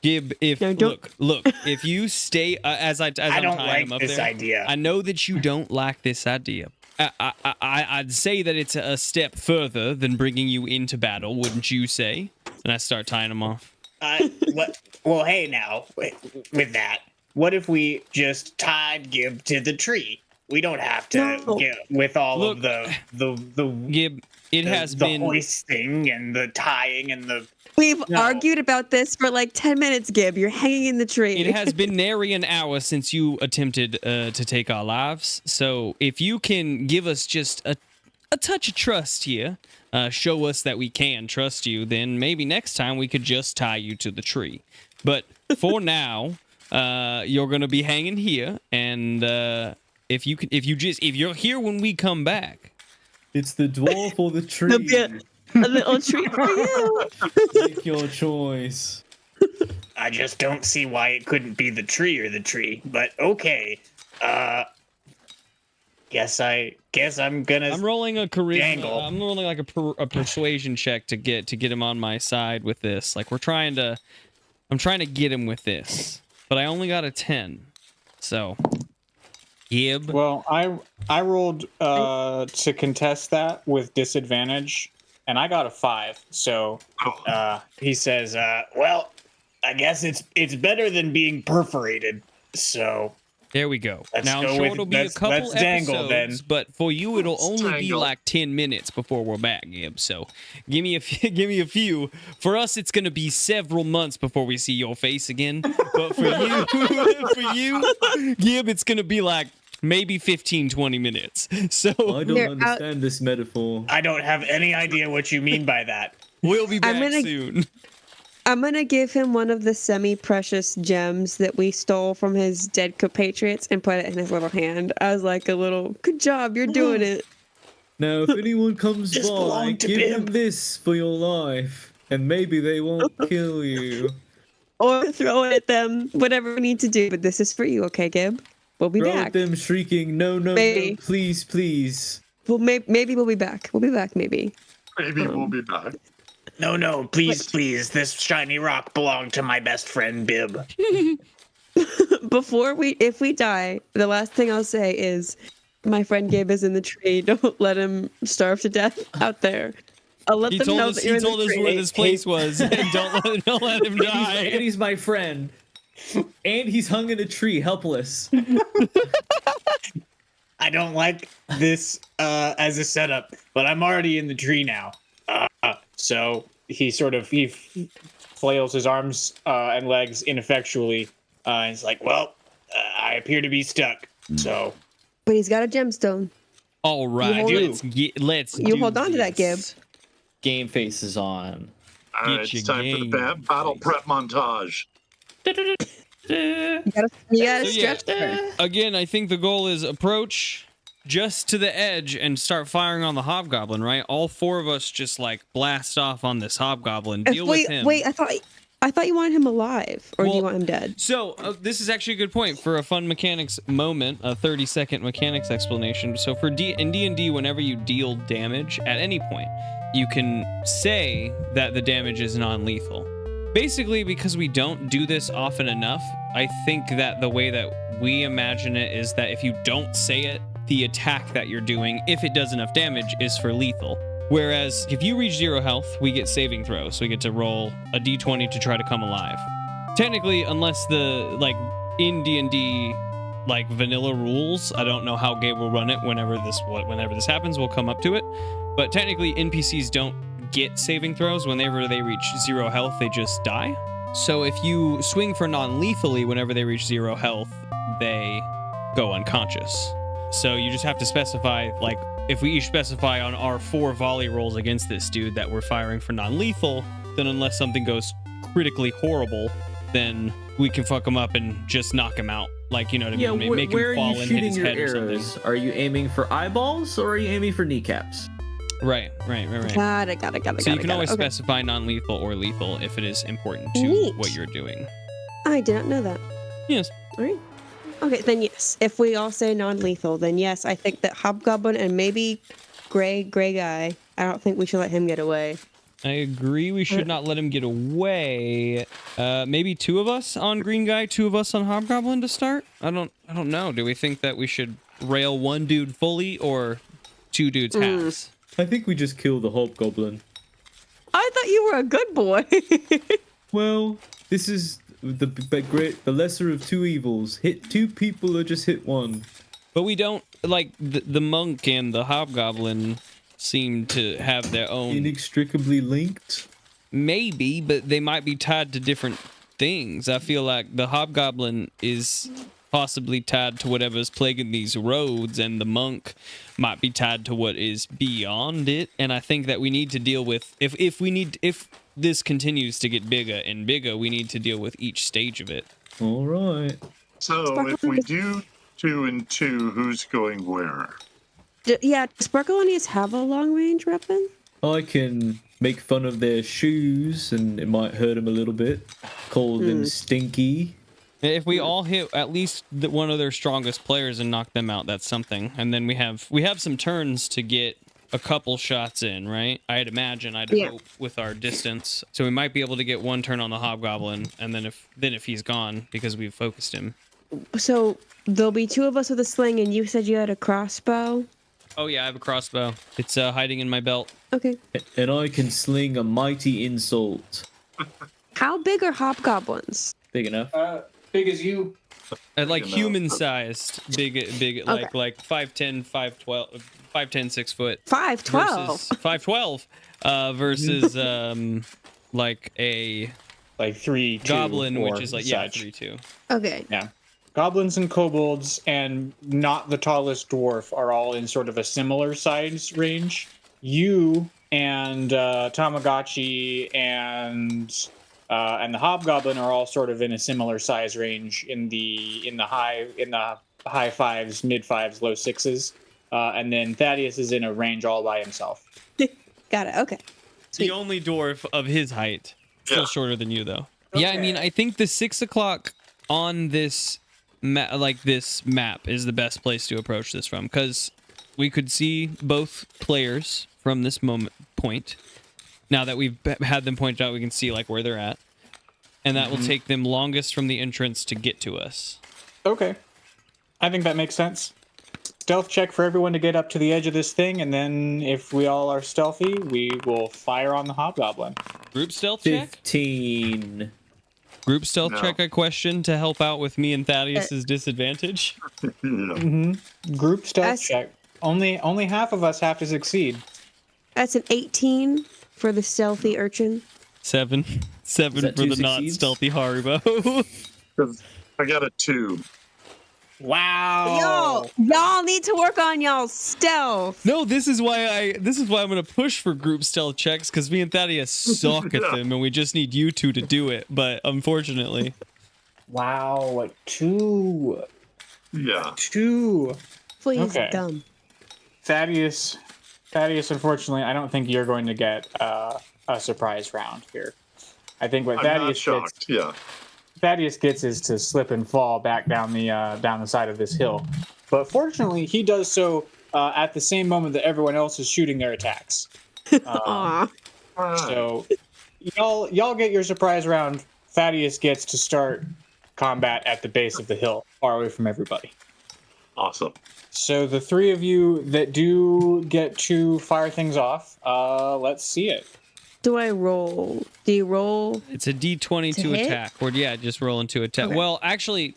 Gib, if No, don't- look, if you stay as I'm don't tying like him up this there, idea. I know that you don't like this idea. I'd say that it's a step further than bringing you into battle, wouldn't you say? And I start tying him off. Well, hey now, with that, what if we just tied Gib to the tree? We don't have to No. get with all of Look, the Gib, it has the been hoisting and the tying and the. We've No. argued about this for like 10 minutes, Gib. You're hanging in the tree. It has been nary an hour since you attempted to take our lives. So if you can give us just a touch of trust here, show us that we can trust you, then maybe next time we could just tie you to the tree. But for now, you're gonna be hanging here, and if you're here when we come back, It's the dwarf or the tree. There'll be a little treat for you. Make your choice. I just don't see why it couldn't be the tree or the tree. But okay, guess I'm gonna. I'm rolling a charisma. Dangle. I'm rolling like a persuasion check to get him on my side with this. Like I'm trying to get him with this, but I only got a 10. So, Gib. Well, I rolled to contest that with disadvantage, and I got a 5. So he says, Well, I guess it's better than being perforated. So There we go. Let's Now, I'm go sure with- it'll be a let's- couple let's dangle, episodes, then. but for you, it'll only be dangle. like 10 minutes before we're back, Gib. So give me a few. For us, it's going to be several months before we see your face again. But for you, Gib, it's going to be like maybe 15, 20 minutes. So I don't They're out- understand this metaphor. I don't have any idea what you mean by that. we'll be back gonna- soon. I'm going to give him one of the semi-precious gems that we stole from his dead compatriots and put it in his little hand. I was like a little, good job, you're doing it. Now, if anyone comes This by, belonged to give them Bim. this for your life, and maybe they won't kill you. Or throw it at them, whatever we need to do. But this is for you, okay, Gib? We'll be Throw back. at them shrieking, no, no, Maybe. no, please, please. Well, maybe we'll be back. We'll be back, maybe. Maybe we'll be back. No, please, please. This shiny rock belonged to my best friend Bib. If we die, the last thing I'll say is, my friend Gabe is in the tree. Don't let him starve to death out there. I'll let He them told know us, that he you're in told the us tree. where this place was. And don't let him And die. he's my friend. And he's hung in a tree, helpless. I don't like this as a setup, but I'm already in the tree now. so he flails his arms and legs ineffectually. He's like, well, I appear to be stuck. So But he's got a gemstone. All right, hold let's You do hold on to that, Gib. this. Game face is on. All Get right, your it's time for the game battle face. prep montage. You gotta So, yeah, stretch there. again, I think the goal is approach just to the edge and start firing on the hobgoblin, right? All four of us just like blast off on this hobgoblin, deal with him. Wait, I thought you wanted him alive, or do you Well, want him dead? So this is actually a good point for a fun mechanics moment, a 30-second mechanics explanation. So for in D&D, whenever you deal damage at any point, you can say that the damage is non-lethal. Basically, because we don't do this often enough, I think that the way that we imagine it is that if you don't say it, the attack that you're doing, if it does enough damage, is for lethal. Whereas if you reach 0 health, we get saving throws. So we get to roll a d20 to try to come alive. Technically, unless in D&D vanilla rules, I don't know how Gabe will run it whenever this happens, we'll come up to it. But technically NPCs don't get saving throws. Whenever they reach 0 health, they just die. So if you swing for non-lethally whenever they reach 0 health, they go unconscious. So you just have to specify, if we each specify on our 4 volley rolls against this dude that we're firing for non-lethal, then unless something goes critically horrible, then we can fuck him up and just knock him out. You know what I Yeah, mean? Make where him fall are you and hit shooting his your head or something. arrows? Are you aiming for eyeballs or are you aiming for kneecaps? Right. Got it. So you can always Okay. specify non-lethal or lethal if it is important to Neat. what you're doing. I did not know that. Yes. All right. Okay, then yes. If we all say non-lethal, then yes, I think that Hobgoblin and maybe gray guy. I don't think we should let him get away. I agree. We should not let him get away. Maybe 2 of us on green guy, 2 of us on hobgoblin to start. I don't know. Do we think that we should rail 1 dude fully or 2 dudes halves? I think we just kill the hobgoblin. I thought you were a good boy. Well, this is the lesser of 2 evils. Hit 2 people or just hit 1. But we don't like the monk and the hobgoblin seem to have their own Inextricably linked. maybe, but they might be tied to different things. I feel like the hobgoblin is possibly tied to whatever's plaguing these roads, and the monk might be tied to what is beyond it. And I think that we need to deal with if this continues to get bigger and bigger, we need to deal with each stage of it. All right. So if we do 2 and 2, who's going where? Yeah, does Sparkleoneous have a long-range weapon? I can make fun of their shoes, and it might hurt them a little bit. Call them stinky. If we all hit at least one of their strongest players and knock them out, that's something. And then we have some turns to get a couple shots in, right? I'd hope with our distance. So we might be able to get 1 turn on the hobgoblin, and then if he's gone because we've focused him. So there'll be 2 of us with a sling, and you said you had a crossbow. Oh yeah, I have a crossbow. It's hiding in my belt. Okay. And I can sling a mighty insult. How big are hobgoblins? Big enough. Big as you. Like human-sized, big, like 5'10", 5'12", 5'10", 6 foot. 5'12". 5'12", versus like a 3-2 goblin, which is like such. 3'2". Okay. Yeah. Goblins and kobolds and not the tallest dwarf are all in sort of a similar size range. You and Tamagotchi and the hobgoblin are all sort of in a similar size range in the high 5s, mid 5s, low 6s. And then Thaddeus is in a range all by himself. Got it. Okay. Sweet. The only dwarf of his height. Still shorter than you, though. Okay. Yeah, I mean, I think the 6 o'clock on this this map is the best place to approach this from, because we could see both players from this point. Now that we've had them pointed out, we can see like where they're at, and that will take them longest from the entrance to get to us. Okay. I think that makes sense. Stealth check for everyone to get up to the edge of this thing, and then if we all are stealthy, we will fire on the hobgoblin. Group stealth check? 15. Group stealth check, I question, to help out with me and Thaddeus's disadvantage. Group stealth check. Only half of us have to succeed. That's an 18 for the stealthy urchin. 7 for the not stealthy Haribo. I got a 2. Wow. Y'all need to work on y'all's stealth. No, this is why I'm gonna push for group stealth checks, because me and Thaddeus suck at them, and we just need you 2 to do it. But unfortunately, wow, 2. Yeah, 2. Please, dumb. Thaddeus. Unfortunately, I don't think you're going to get a surprise round here. I think what Thaddeus gets is to slip and fall back down the side of this hill. But fortunately, he does so at the same moment that everyone else is shooting their attacks. So y'all get your surprise round. Thaddeus gets to start combat at the base of the hill, far away from everybody. Awesome. So the 3 of you that do get to fire things off, let's see it. Do I roll? Do you roll? it's a D20 to hit? attack. Or just roll into attack. Okay. Well, actually,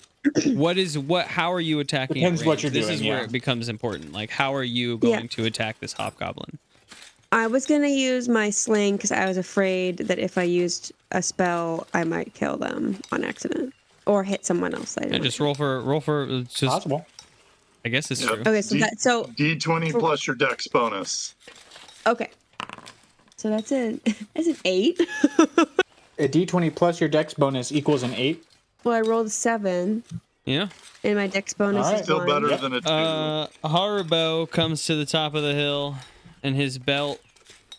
how are you attacking? Depends at what you're range? doing, This is where it becomes important. Like, how are you going to attack this hobgoblin? I was gonna use my sling because I was afraid that if I used a spell, I might kill them on accident or hit someone else. Just roll for just Possible. I guess it's true. Okay, so D20 plus your dex bonus. Okay. So that's an 8. A D20 plus your dex bonus equals an 8. Well, I rolled a 7, Yeah. and my dex bonus is Still 1. better than a 2. Haribo comes to the top of the hill, and his belt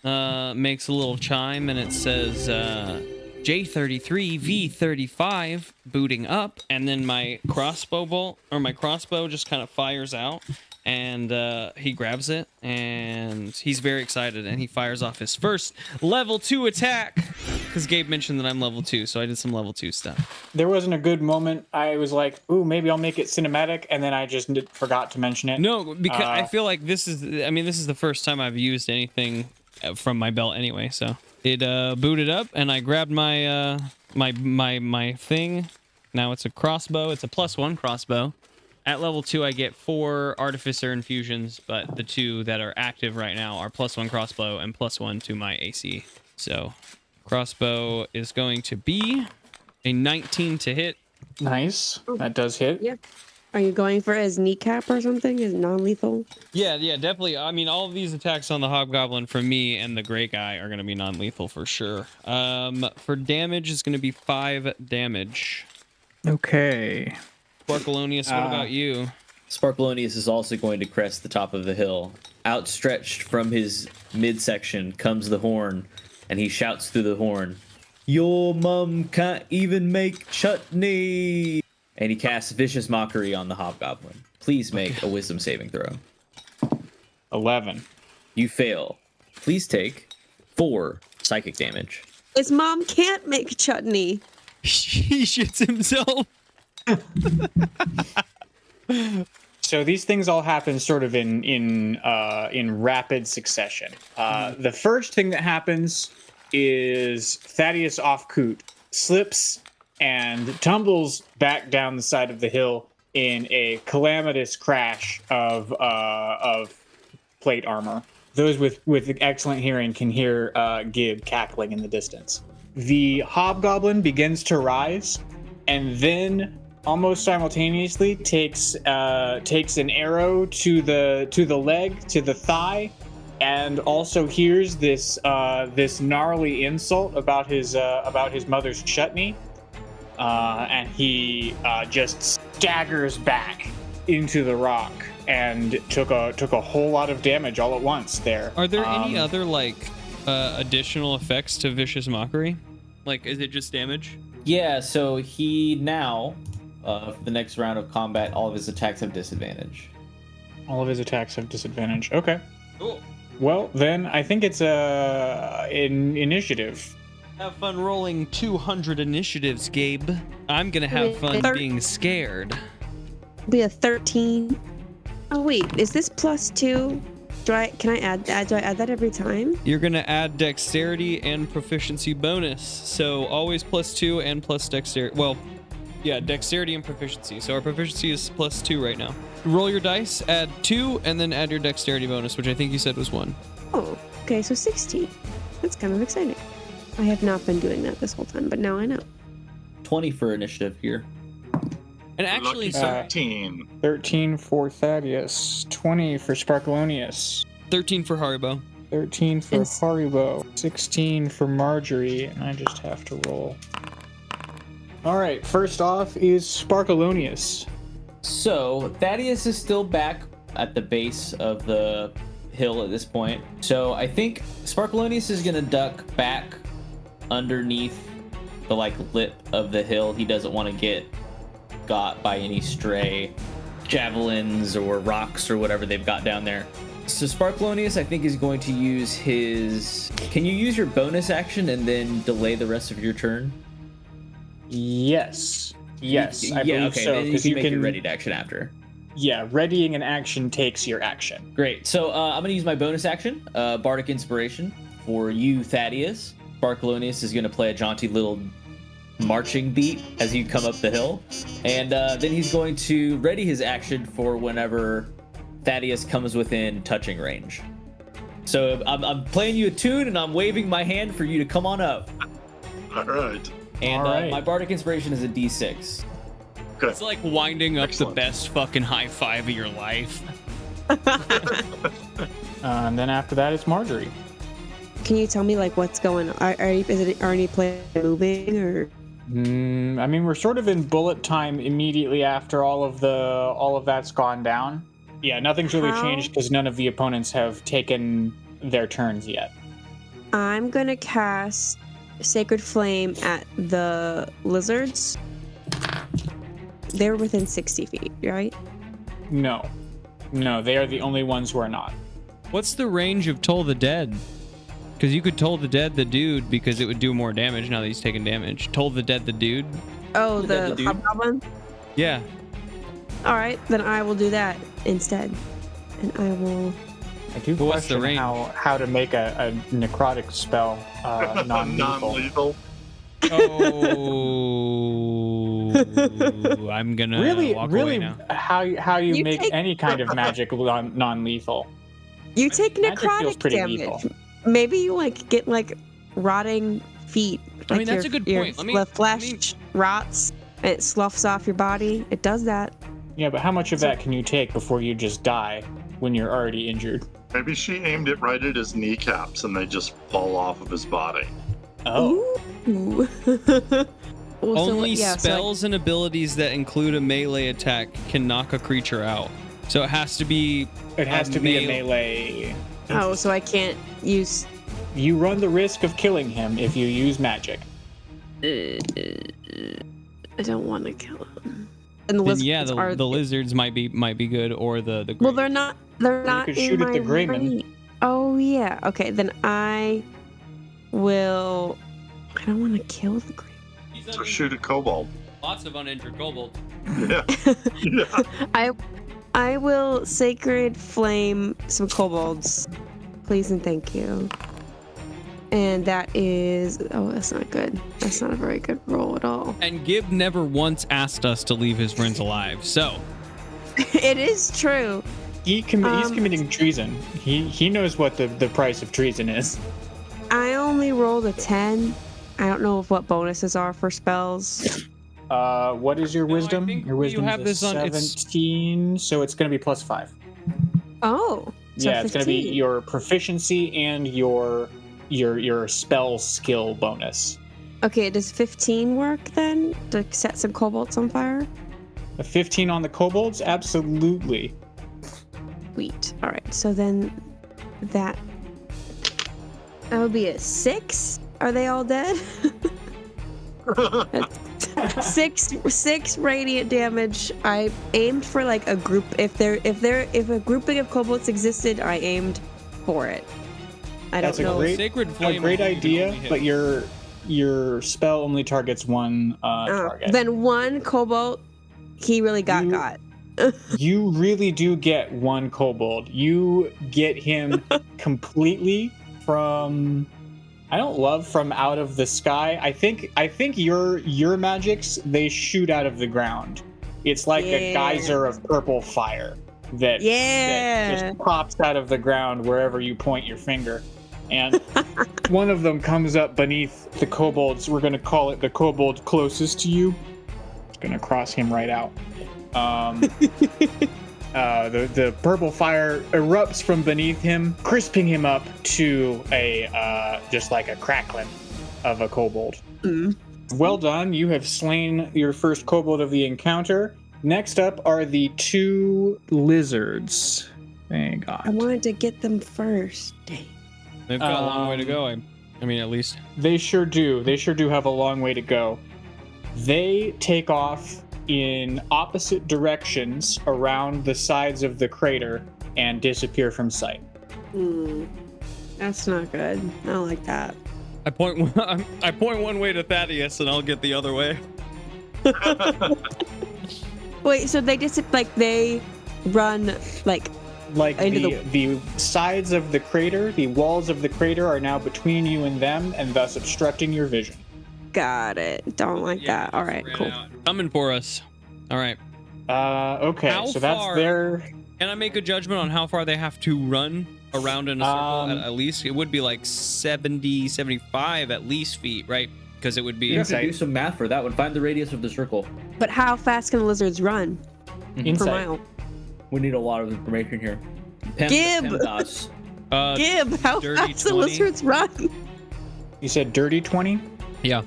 makes a little chime, and it says J33 V35 booting up, and then my crossbow just kind of fires out, and he grabs it, and he's very excited, and he fires off his first level 2 attack. Because Gabe mentioned that I'm level 2, so I did some level 2 stuff. There wasn't a good moment. I was like, ooh, maybe I'll make it cinematic, and then I just forgot to mention it. No, because I feel like this is the first time I've used anything from my belt anyway, so. It booted up, and I grabbed my my thing. Now it's a crossbow. It's a +1 crossbow. At level 2, I get 4 artificer infusions, but the 2 that are active right now are +1 crossbow and +1 to my AC. So crossbow is going to be a 19 to hit. Nice. That does hit. Yeah. Are you going for his kneecap or something? Is non-lethal? Yeah, definitely. I mean, all of these attacks on the hobgoblin from me and the great guy are going to be non-lethal for sure. For damage, it's going to be 5 damage. Okay. Sparkleoneous, what about you? Sparkleoneous is also going to crest the top of the hill. Outstretched from his midsection comes the horn, and he shouts through the horn, "Your mum can't even make chutney!" And he casts Vicious Mockery on the hobgoblin. Please make a wisdom saving throw. 11. You fail. Please take 4 psychic damage. His mom can't make chutney. He shits himself. So these things all happen sort of in rapid succession. The first thing that happens is Thaddeus Ofkoot slips and tumbles back down the side of the hill in a calamitous crash of plate armor. Those with excellent hearing can hear Gib cackling in the distance. The hobgoblin begins to rise, and then almost simultaneously takes an arrow to the leg, to the thigh, and also hears this gnarly insult about his mother's chutney. And he just staggers back into the rock and took a whole lot of damage all at once there. Are there any other additional effects to Vicious Mockery? Like, is it just damage? Yeah, so he now, for the next round of combat, all of his attacks have disadvantage. All of his attacks have disadvantage. Okay. Cool. Well, then I think it's in initiative. Have fun rolling 200 initiatives, Gabe. I'm gonna have fun being scared. Be a 13. Oh wait, is this +2? Can I add that? Do I add that every time? You're gonna add dexterity and proficiency bonus. So always +2 and plus dexterity. Well, yeah, dexterity and proficiency. So our proficiency is +2 right now. Roll your dice, add 2, and then add your dexterity bonus, which I think you said was 1. Oh, okay, so 16. That's kind of exciting. I have not been doing that this whole time, but now I know. 20 for initiative here. And actually, Lucky 13. 13 for Thaddeus, 20 for Sparkleoneous, 13 for Haribo. 13 for Haribo, 16 for Margery, and I just have to roll. All right, first off is Sparkleoneous. So Thaddeus is still back at the base of the hill at this point. So I think Sparkleoneous is gonna duck back underneath the lip of the hill. He doesn't want to get got by any stray javelins or rocks or whatever they've got down there. So Sparkleoneous, I think, is going to use his... Can you use your bonus action and then delay the rest of your turn? Yes, I yeah, believe okay, so. then you can make your ready to action after. Yeah, readying an action takes your action. Great. So I'm going to use my bonus action, Bardic Inspiration, for you, Thaddeus. Sparkleoneous is going to play a jaunty little marching beat as you come up the hill. And then he's going to ready his action for whenever Thaddeus comes within touching range. So I'm playing you a tune and I'm waving my hand for you to come on up. All right. And All right. my Bardic Inspiration is a D6. Good. It's like winding up Excellent. the best fucking high five of your life. And then after that, it's Margery. Can you tell me what's going on? Are any players moving or? I mean, we're sort of in bullet time immediately after all of that's gone down. Yeah, nothing's really changed because none of the opponents have taken their turns yet. I'm gonna cast Sacred Flame at the lizards. They're within 60 feet, right? No. No, they are the only ones who are not. What's the range of Toll the Dead? Because you could Toll the Dead the dude because it would do more damage now that he's taking damage. Toll the Dead the dude? Oh, The the dude. hobgoblin? Yeah. All right, then I will do that instead. And I will... I do But what's the question range? how to make a necrotic spell non-lethal. Non-lethal. Oh, I'm gonna walk away now. how you You make take- any kind of magic non-lethal. You take Magic feels necrotic pretty damage. lethal. Maybe you like get like rotting feet. I mean, Like that's a good your point. flesh rots and it sloughs off your body. It does that. Yeah, but how much of that can you take before you just die when you're already injured? Maybe she aimed it right at his kneecaps and they just fall off of his body. Oh, Ooh. Well, so, Only yeah, so, like, spells and abilities that include a melee attack can knock a creature out. So it has to be. it has to be a melee. oh, so I can't use. You run the risk of killing him if you use magic. I don't want to kill him. And the Then lizards yeah, are. the lizards might be good, or the. Well, they're not. They're not could in shoot at my the Greyman. range. Oh yeah. Okay, then I will. I don't want to kill the Greyman. So shoot a kobold. Lots of uninjured kobolds. Yeah. Yeah. I will sacred flame some kobolds, please and thank you. And that is that's not good. That's not a very good roll at all. And Gib never once asked us to leave his friends alive. So It is true. He's committing treason. He knows what the price of treason is. I only rolled a 10. I don't know what bonuses are for spells. What is your No, I wisdom? think Your you wisdom have is this on- it's- 17, so it's going to be +5. Oh, so Yeah, it's going to be 15. your proficiency and your spell skill bonus. Okay, does 15 work then to set some kobolds on fire? A 15 on the kobolds? Absolutely. Sweet. All right, so then that would be a 6. Are they all dead? six radiant damage. I aimed for like a group. If a grouping of kobolds existed, I aimed for it. I That's don't a know. great- Sacred A Flame. great you can idea, only hit. but your spell only targets one target. Then one kobold, he really got. You really do get one kobold. You get him completely from from out of the sky. I think your magics, they shoot out of the ground. It's like a Yeah. geyser of purple fire that just pops out of the ground wherever you point your finger. And one of them comes up beneath the kobolds. We're gonna call it the kobold closest to you. It's gonna cross him right out. The purple fire erupts from beneath him, crisping him up to a just like a crackling of a kobold. Mm. Well done, you have slain your first kobold of the encounter. Next up are the 2 lizards. Thank God. I wanted to get them first. Dang. They've got a long way to go. I mean, at least. They sure do. They sure do have a long way to go. They take off in opposite directions around the sides of the crater and disappear from sight. That's not good. I don't like that. I point one way to Thaddeus, and I'll get the other way. Wait, so they just they run like Like Into the sides of the crater, the walls of the crater are now between you and them, and thus obstructing your vision. got it. Don't like that. All right, cool. Coming for us. All right. Okay, How so that's far- their. Can I make a judgment on how far they have to run around in a circle at least? It would be like 70, 75 at least feet, right? Because it would be. You have to Insight. do some math for that one. Find the radius of the circle. But how fast can the lizards run per Insight. mile? We need a lot of information here. Gib! PEMDAS. Gib, how dirty fast the 20. lizards run? You said dirty 20? Yeah.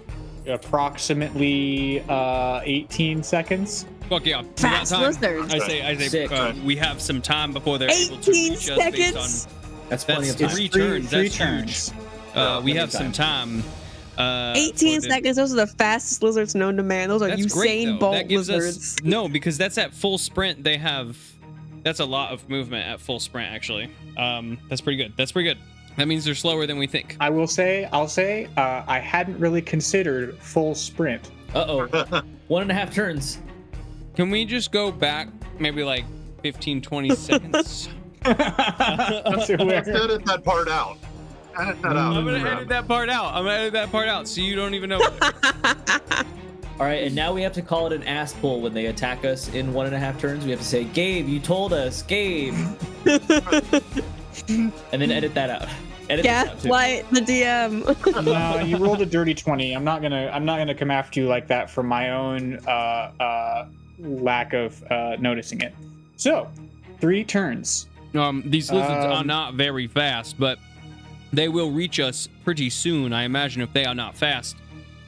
Approximately 18 seconds. Fuck yeah. We got Fast time. lizards. I say Sick. We have some time before they're able to 18 reach us based seconds? That's plenty That's of time. three Three turns. That's turns. huge. Yeah, We plenty have of some time. 18 for the- seconds. Those are the fastest lizards known to man. Those are That's great, Usain though. Bolt That gives lizards. us no, because that's at full sprint. They have That's a lot of movement at full sprint, actually. That's pretty good. That's pretty good. That means they're slower than we think. I'll say, I hadn't really considered full sprint. Uh-oh. 1.5 turns. Can we just go back maybe like 15, 20 seconds? Let's edit that part out. Edit that out. I'm going to edit that part out. So you don't even know. All right, and now we have to call it an ass pull when they attack us in 1.5 turns. We have to say, Gabe, you told us, Gabe. And then edit that out. Gaslight the DM. No, you rolled a dirty 20. I'm not gonna come after you like that for my own lack of noticing it. So, 3 turns. These lizards are not very fast, but they will reach us pretty soon. I imagine if they are not fast,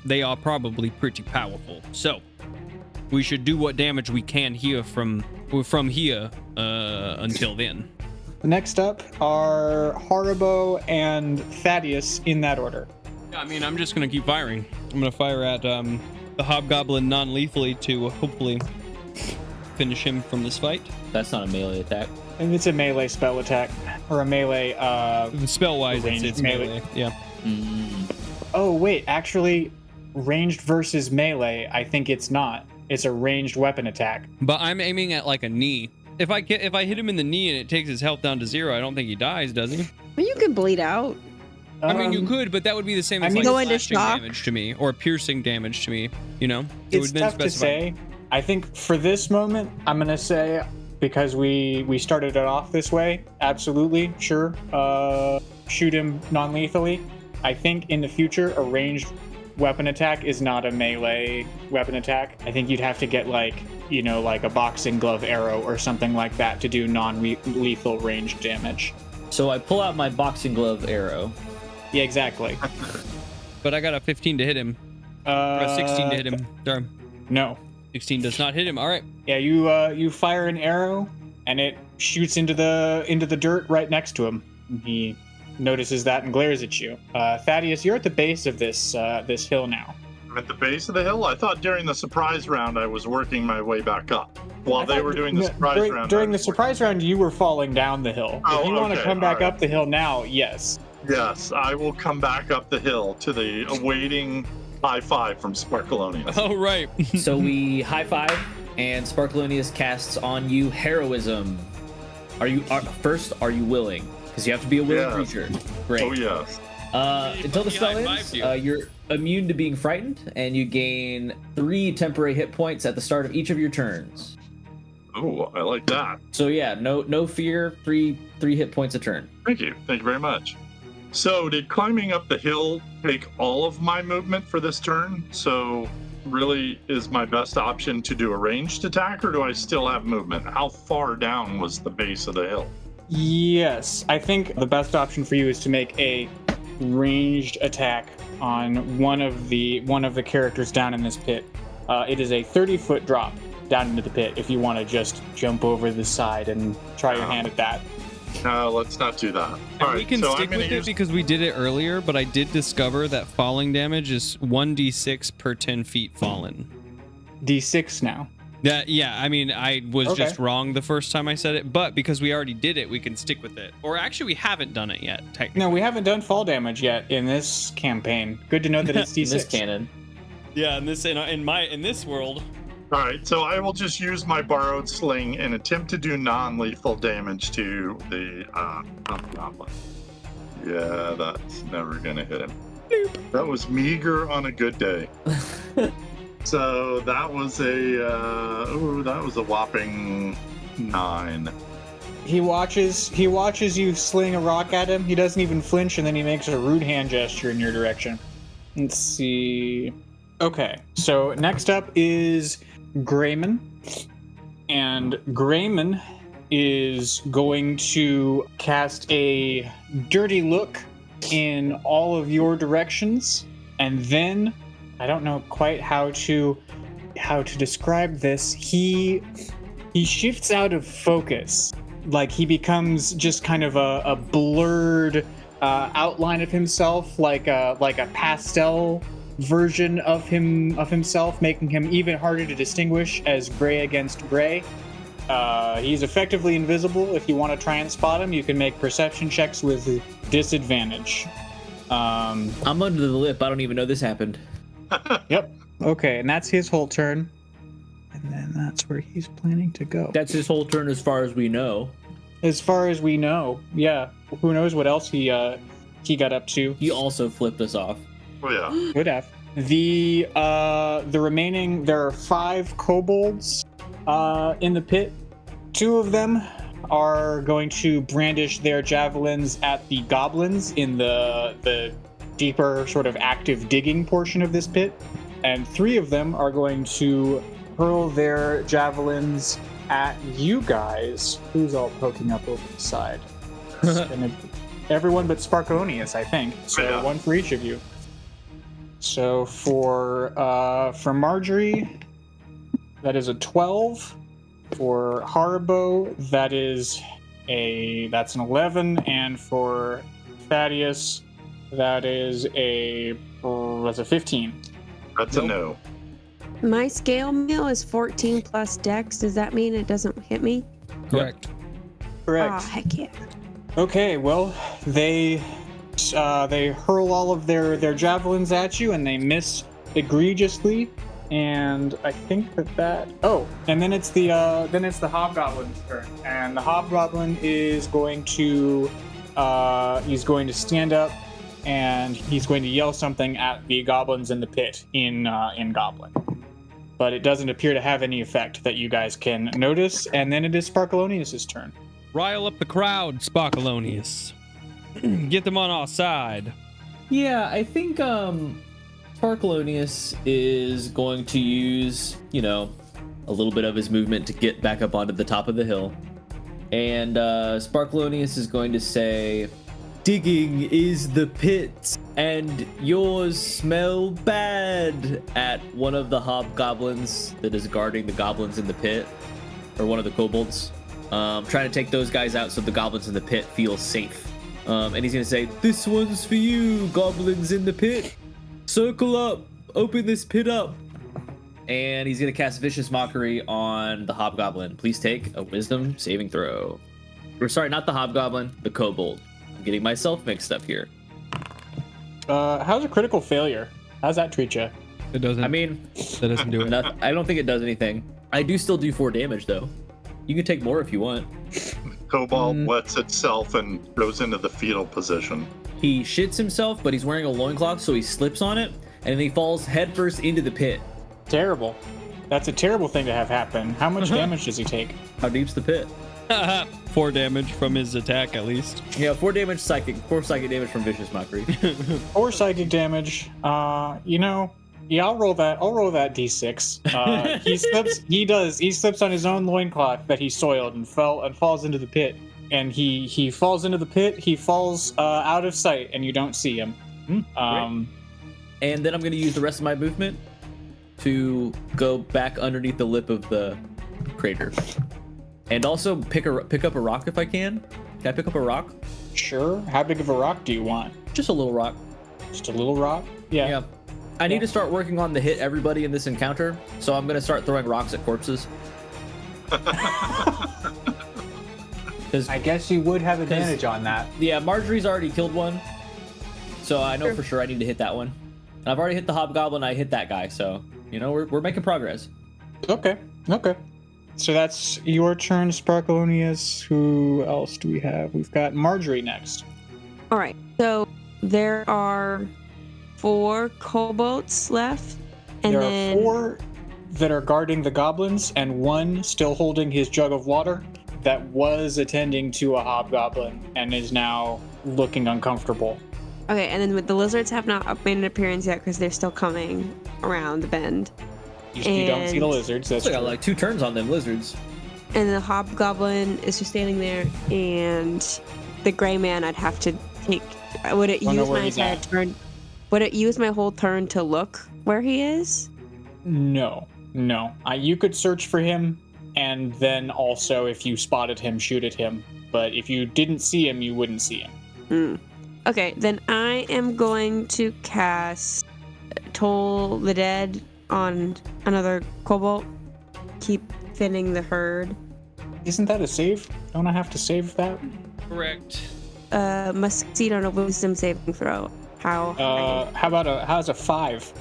they are probably pretty powerful. So we should do what damage we can here from here until then. Next up are Haribo and Thaddeus in that order. Yeah, I mean, I'm just gonna keep firing. I'm gonna fire at the hobgoblin non-lethally to hopefully finish him from this fight. That's not a melee attack. And it's a melee spell attack or a melee. Spell-wise, it's melee. Yeah. Oh wait, actually, ranged versus melee. I think it's not. It's a ranged weapon attack. But I'm aiming at like a knee. If I hit him in the knee and it takes his health down to 0, I don't think he dies, does he? Well, you could bleed out. I mean, you could, but that would be the same as like go into slashing shock damage to me or piercing damage to me. You know, It's tough to say. I think for this moment, I'm gonna say because we started it off this way. Absolutely, sure. Shoot him non-lethally. I think in the future, a ranged weapon attack is not a melee weapon attack. I think you'd have to get like a boxing glove arrow or something like that to do non-lethal ranged damage. So I pull out my boxing glove arrow. Yeah, exactly. But I got a 15 to hit him. Or a 16 to hit him. Darn. No. 16 does not hit him. All right. Yeah, you fire an arrow and it shoots into the dirt right next to him. He notices that and glares at you. Thaddeus, you're at the base of this hill now. I'm at the base of the hill? I thought during the surprise round I was working my way back up. While they were doing the surprise round. During the surprise round, you were falling down the hill. Oh, if you want to come back right. up the hill now, yes. Yes, I will come back up the hill to the awaiting high five from Sparkleoneous. Oh, right. So we high five, and Sparkleoneous casts on you heroism. Are you willing? Because you have to be a willing creature. Great. Oh, yes. Until the spell ends, you're immune to being frightened, and you gain 3 temporary hit points at the start of each of your turns. Oh, I like that. So yeah, no fear. 3 hit points a turn. Thank you very much. So did climbing up the hill take all of my movement for this turn? So really is my best option to do a ranged attack, or do I still have movement? How far down was the base of the hill? Yes, I think the best option for you is to make a ranged attack on one of the characters down in this pit. It is a 30-foot drop down into the pit if you want to just jump over the side and try your hand at that. No, let's not do that. All We can stick with it because we did it earlier, but I did discover that falling damage is 1d6 per 10 feet fallen. D6 now. I mean, I was just wrong the first time I said it, but because we already did it, we can stick with it. Or actually, we haven't done it yet, technically. No, we haven't done fall damage yet in this campaign. Good to know that it's D6. In this canon. Yeah, in this world. All right, so I will just use my borrowed sling and attempt to do non-lethal damage to the goblin. Yeah, that's never gonna hit him. That was meager on a good day. So that was a whopping 9. He watches you sling a rock at him. He doesn't even flinch, and then he makes a rude hand gesture in your direction. Let's see. Okay, so next up is Grayman. And Grayman is going to cast a dirty look in all of your directions, and then I don't know quite how to describe this. He shifts out of focus. Like he becomes just kind of a blurred outline of himself, like a pastel version of himself, making him even harder to distinguish as gray against gray. He's effectively invisible. If you want to try and spot him, you can make perception checks with disadvantage. I'm under the lip. I don't even know this happened. Yep. Okay, and that's his whole turn. And then that's where he's planning to go. That's his whole turn as far as we know. As far as we know, yeah. Who knows what else he got up to? He also flipped us off. Oh yeah. Would have. The remaining, there are 5 kobolds in the pit. 2 of them are going to brandish their javelins at the goblins in the deeper sort of active digging portion of this pit, and 3 of them are going to hurl their javelins at you guys. Who's all poking up over the side? Everyone but Sparkleoneous, I think. So Yeah. 1 for each of you. So for Margery, that is a 12. For Haribo, that's an 11, and for Thaddeus, that's a 15. That's a no. My scale mail is 14 plus dex. Does that mean it doesn't hit me? Correct. Correct. Oh, heck yeah. Okay, well, they hurl all of their javelins at you, and they miss egregiously. And I think that and then it's the hobgoblin's turn, and the hobgoblin is going to stand up, and he's going to yell something at the goblins in the pit in Goblin, but it doesn't appear to have any effect that you guys can notice. And then it is Sparkleoneous' turn. Rile up the crowd, Sparkleoneous. Get them on our side. Yeah, I think Sparkleoneous is going to use, a little bit of his movement to get back up onto the top of the hill. And Sparkleoneous is going to say, "Digging is the pit, and yours smell bad," at one of the hobgoblins that is guarding the goblins in the pit, or one of the kobolds. Trying to take those guys out so the goblins in the pit feel safe. And he's going to say, "This one's for you, goblins in the pit. Circle up, open this pit up." And he's going to cast Vicious Mockery on the hobgoblin. Please take a wisdom saving throw. Or sorry, not the hobgoblin, the kobold. I'm getting myself mixed up here. How's a critical failure? How's that treat you? It doesn't. I mean, that doesn't do it. I don't think it does anything. I do still do 4 damage, though. You can take more if you want. Cobalt wets itself and goes into the fetal position. He shits himself, but he's wearing a loincloth, so he slips on it, and then he falls headfirst into the pit. Terrible. That's a terrible thing to have happen. How much damage does he take? How deep's the pit? 4 damage from his attack, at least. Yeah, 4 damage psychic. 4 psychic damage from Vicious Mockery. 4 psychic damage. Yeah, I'll roll that d6. He slips on his own loincloth that he soiled and falls into the pit. And he falls into the pit. He falls out of sight, and you don't see him. And then I'm going to use the rest of my movement to go back underneath the lip of the crater, and also pick up a rock if I can. Can I pick up a rock? Sure. How big of a rock do you want? Just a little rock. Just a little rock? Yeah. I need to start working on the hit everybody in this encounter, so I'm going to start throwing rocks at corpses. I guess you would have advantage on that. Yeah, Margery's already killed one, so I know for sure I need to hit that one. And I've already hit the hobgoblin. I hit that guy, so we're making progress. Okay. So that's your turn, Sparkleoneous. Who else do we have? We've got Margery next. All right. So there are 4 kobolds left, and There then are 4 that are guarding the goblins, and 1 still holding his jug of water that was attending to a hobgoblin and is now looking uncomfortable. Okay, and then the lizards have not made an appearance yet because they're still coming around the bend. You don't see the lizards. That's So I got true. like 2 turns on them lizards. And the hobgoblin is just standing there, and the gray man I'd have to take. Would it Wanna know use where my he's entire at? turn? Would it use my whole turn to look where he is? No. You could search for him, and then also, if you spotted him, shoot at him. But if you didn't see him, you wouldn't see him. Okay, then I am going to cast Toll the Dead on another kobold. Keep thinning the herd. Isn't that a save? Don't I have to save that? Correct. Must succeed on a wisdom saving throw. How high? How's a 5?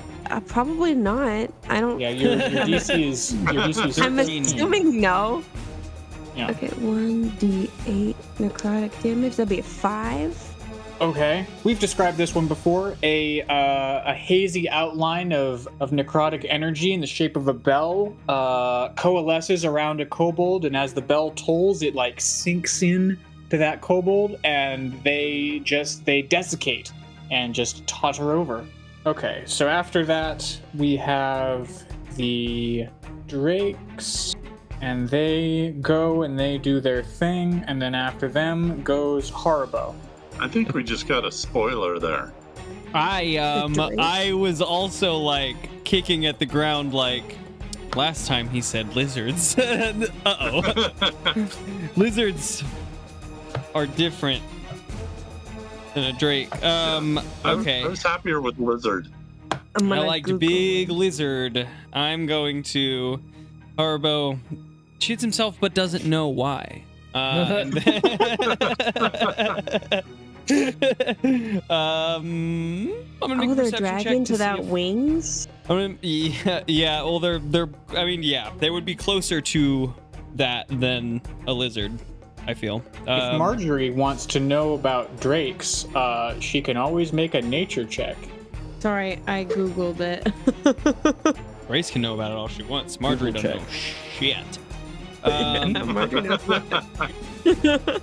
Probably not. I don't. Yeah, your DC is I'm 13. assuming no. Yeah. Okay, 1d8 necrotic damage. That'd be a 5. Okay, we've described this one before. A hazy outline of necrotic energy in the shape of a bell coalesces around a kobold, and as the bell tolls, it like sinks in to that kobold, and they desiccate and just totter over. Okay, so after that we have the drakes, and they go and they do their thing, and then after them goes Haribo. I think we just got a spoiler there. I was also like kicking at the ground like last time he said lizards. Uh-oh. Lizards are different than a drake. Okay. I was happier with lizard. I'm I gonna liked Google. big lizard. I'm going to Haribo shoots himself but doesn't know why. And then- I'm gonna make Oh, a they're perception check dragons to see without if- wings? yeah. Well, they're. I mean, yeah, they would be closer to that than a lizard. I feel. If Margery wants to know about drakes, she can always make a nature check. Sorry, I Googled it. Grace can know about it all she wants. Margery Google doesn't know shit. Margery knows that.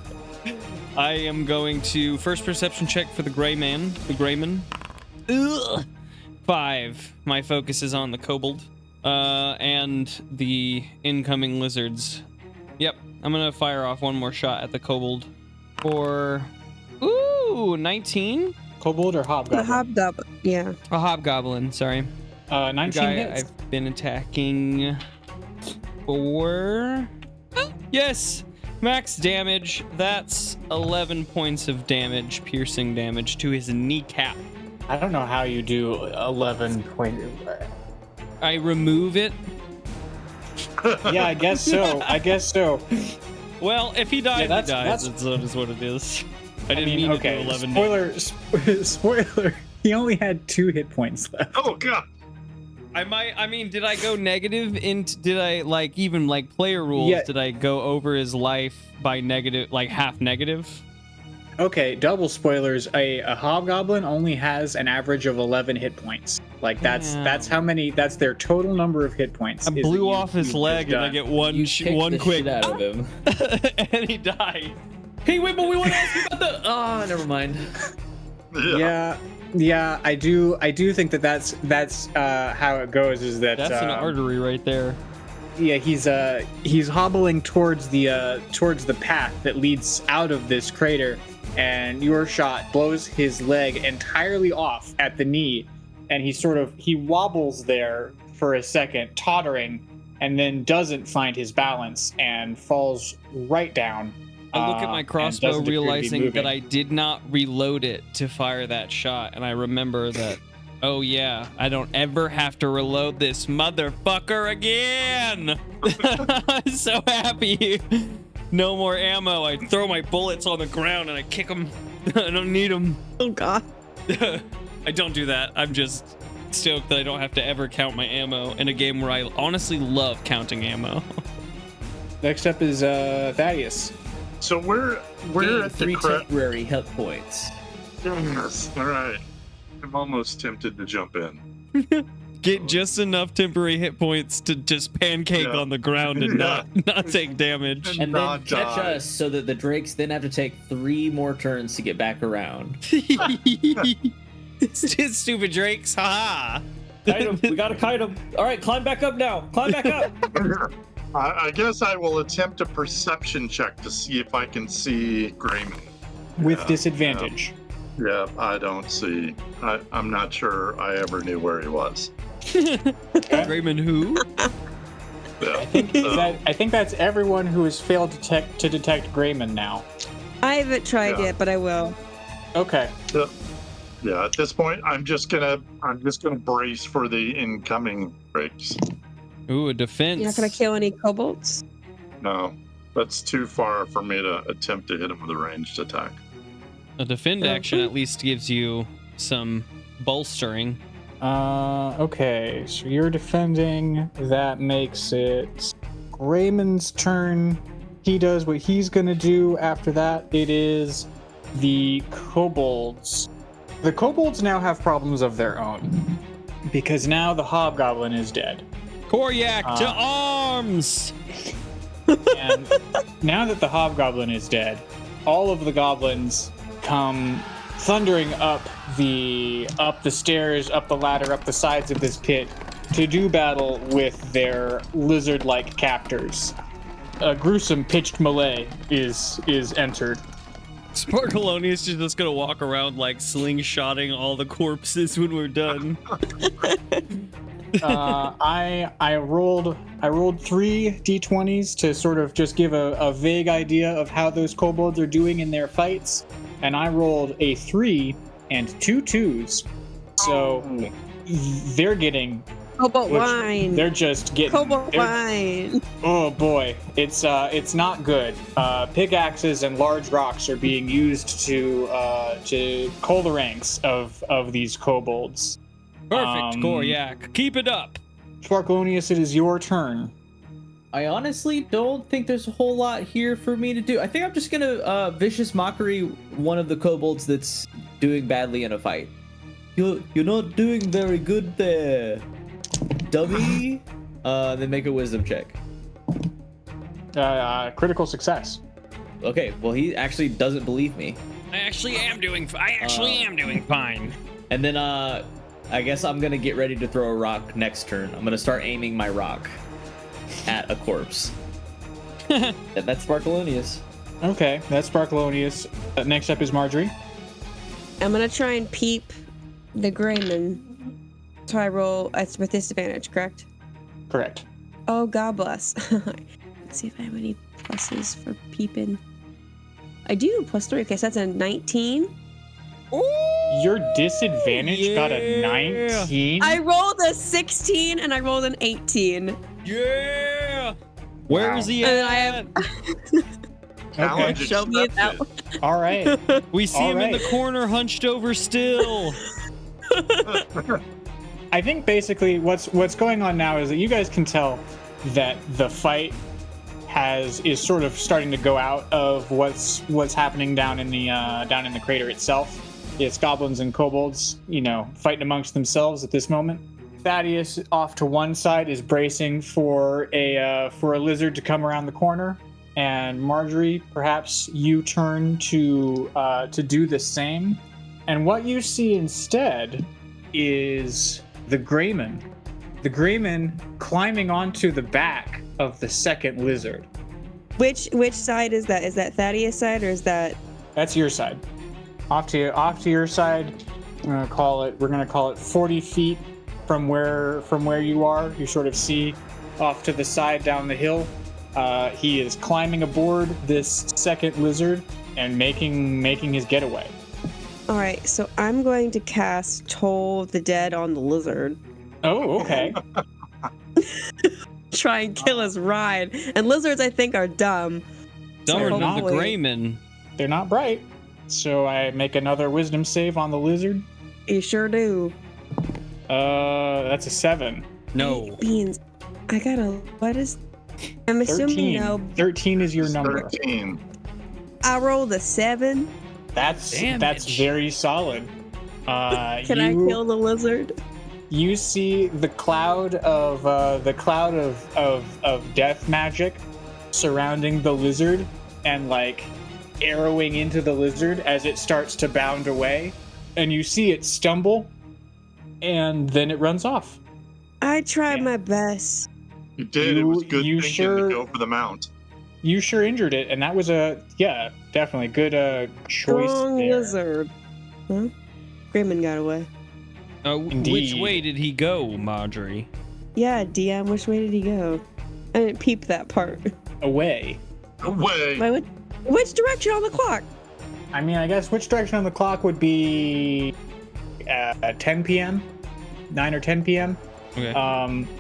I am going to first perception check for the Grayman. Ugh. 5. My focus is on the kobold and the incoming lizards. Yep, I'm gonna fire off one more shot at the kobold for 19. Kobold or The hobgoblin? hobgoblin, yeah. A hobgoblin. Sorry, the 19 guy hits. I've been attacking for. Yes. Max damage, that's 11 points of damage, piercing damage to his kneecap. I don't know how you do 11 points. I remove it. Yeah, I guess so. Well, if he dies, Yeah, he dies. That is what it is. I didn't mean to do 11 damage. Spoiler. He only had 2 hit points left. Oh god. Did I go negative did I like even like player rules? Yeah. Did I go over his life by negative, like half negative? Okay, double spoilers. A hobgoblin only has an average of 11 hit points. Like that's how many. That's their total number of hit points. I blew off his leg and I get one Kicked quick the shit out of him. and he died. Hey, wait, but we want to ask you about the. Oh, never mind. Yeah. I do think that's how it goes. Is that That's an artery right there. Yeah, he's hobbling towards the path that leads out of this crater, and your shot blows his leg entirely off at the knee, and he wobbles there for a second, tottering, and then doesn't find his balance and falls right down. I look at my and crossbow, doesn't appear to be realizing moving. that I did not reload it to fire that shot, and I remember that. Oh yeah, I don't ever have to reload this motherfucker again. I'm so happy. No more ammo. I throw my bullets on the ground and I kick them. I don't need them. Oh god. I don't do that. I'm just stoked that I don't have to ever count my ammo in a game where I honestly love counting ammo. Next up is Thaddeus. So we're Gain at the 3 cra- temporary hit points. Yes. All right. I'm almost tempted to jump in. Get just enough temporary hit points to just pancake Yeah. on the ground and not take damage. And then Not catch die. us so that the drakes then have to take 3 more turns to get back around. Stupid drakes, haha. Kite him. We gotta kite him. All right, climb back up now. Climb back up. I guess I will attempt a perception check to see if I can see Grayman. With Yeah, disadvantage. Yeah, I don't see. I'm not sure I ever knew where he was. Raymond who? Yeah. I think that's everyone who has failed to detect Grayman now. I haven't tried Yeah. yet, but I will. Okay. Yeah, at this point, I'm just gonna brace for the incoming breaks. Ooh, a defense. You're not gonna kill any kobolds? No. That's too far for me to attempt to hit him with a ranged attack. A defend action at least gives you some bolstering. Okay, so you're defending. That makes it Raymond's turn. He does what he's gonna do. After that, it is the kobolds. The kobolds now have problems of their own because now the hobgoblin is dead. Koryak to arms! And now that the hobgoblin is dead, all of the goblins come thundering up the stairs, up the ladder, up the sides of this pit to do battle with their lizard-like captors. A gruesome pitched melee is entered. Sparkleoneous is just gonna walk around like slingshotting all the corpses when we're done. I rolled 3 d20s to sort of just give a vague idea of how those kobolds are doing in their fights, and I rolled a 3 and 2 2s. So they're getting Cobalt wine. They're just getting Cobalt wine. Oh boy, it's not good. Pickaxes and large rocks are being used to cull the ranks of these kobolds. Perfect, Koryak. Keep it up. Sparkleoneous, it is your turn. I honestly don't think there's a whole lot here for me to do. I think I'm just gonna vicious mockery one of the kobolds that's doing badly in a fight. You're not doing very good there, dummy. Then make a wisdom check. Critical success. Okay, well he actually doesn't believe me. I actually am doing fine. And then I guess I'm gonna get ready to throw a rock next turn. I'm gonna start aiming my rock at a corpse. And that's Sparkleoneous. Okay, that's Sparkleoneous. Next up is Margery. I'm gonna try and peep the Greyman. So I roll with disadvantage, correct? Correct. Oh, God bless. Let's see if I have any pluses for peeping. I do, +3. Okay, so that's a 19. Your disadvantage got a 19? I rolled a 16 and I rolled an 18. Yeah! Where is he And at? I have... Okay. Show me that one. All right. We see him in the corner, hunched over still. I think basically what's going on now is that you guys can tell that the fight is sort of starting to go out of what's happening down in the crater itself. It's goblins and kobolds, fighting amongst themselves at this moment. Thaddeus off to one side is bracing for a lizard to come around the corner, and Margery, perhaps you turn to do the same. And what you see instead is the Greyman. The Greyman climbing onto the back of the second lizard. Which side is that? Is that Thaddeus' side or is that... That's your side. Off to your side. We're gonna call it 40 feet from where you are. You sort of see off to the side down the hill. He is climbing aboard this second lizard and making his getaway. All right, so I'm going to cast Toll of the Dead on the lizard. Oh, okay. Try and kill his ride. And lizards, I think, are dumb. Dumber than the hopefully- Greyman. They're not bright. So I make another wisdom save on the lizard. You sure do. That's a 7. No. Beans. I gotta... What is... I'm assuming 13. no. 13 is your number. 13. I rolled a 7. That's Damage. very solid. Can I kill the lizard? You see the cloud of death magic surrounding the lizard and like arrowing into the lizard as it starts to bound away, and you see it stumble, and then it runs off. I tried my best. You did. It was good you thinking sure- to go for the mount. You sure injured it, and that was definitely good choice Strong there. lizard. Huh? Greyman got away. Which Indeed. way did he go, Margery? Yeah, DM, which way did he go? I didn't peep that part. Away. Away. Which direction on the clock? I mean, I guess which direction on the clock would be 10 p.m.? 9 or 10 p.m.? Okay.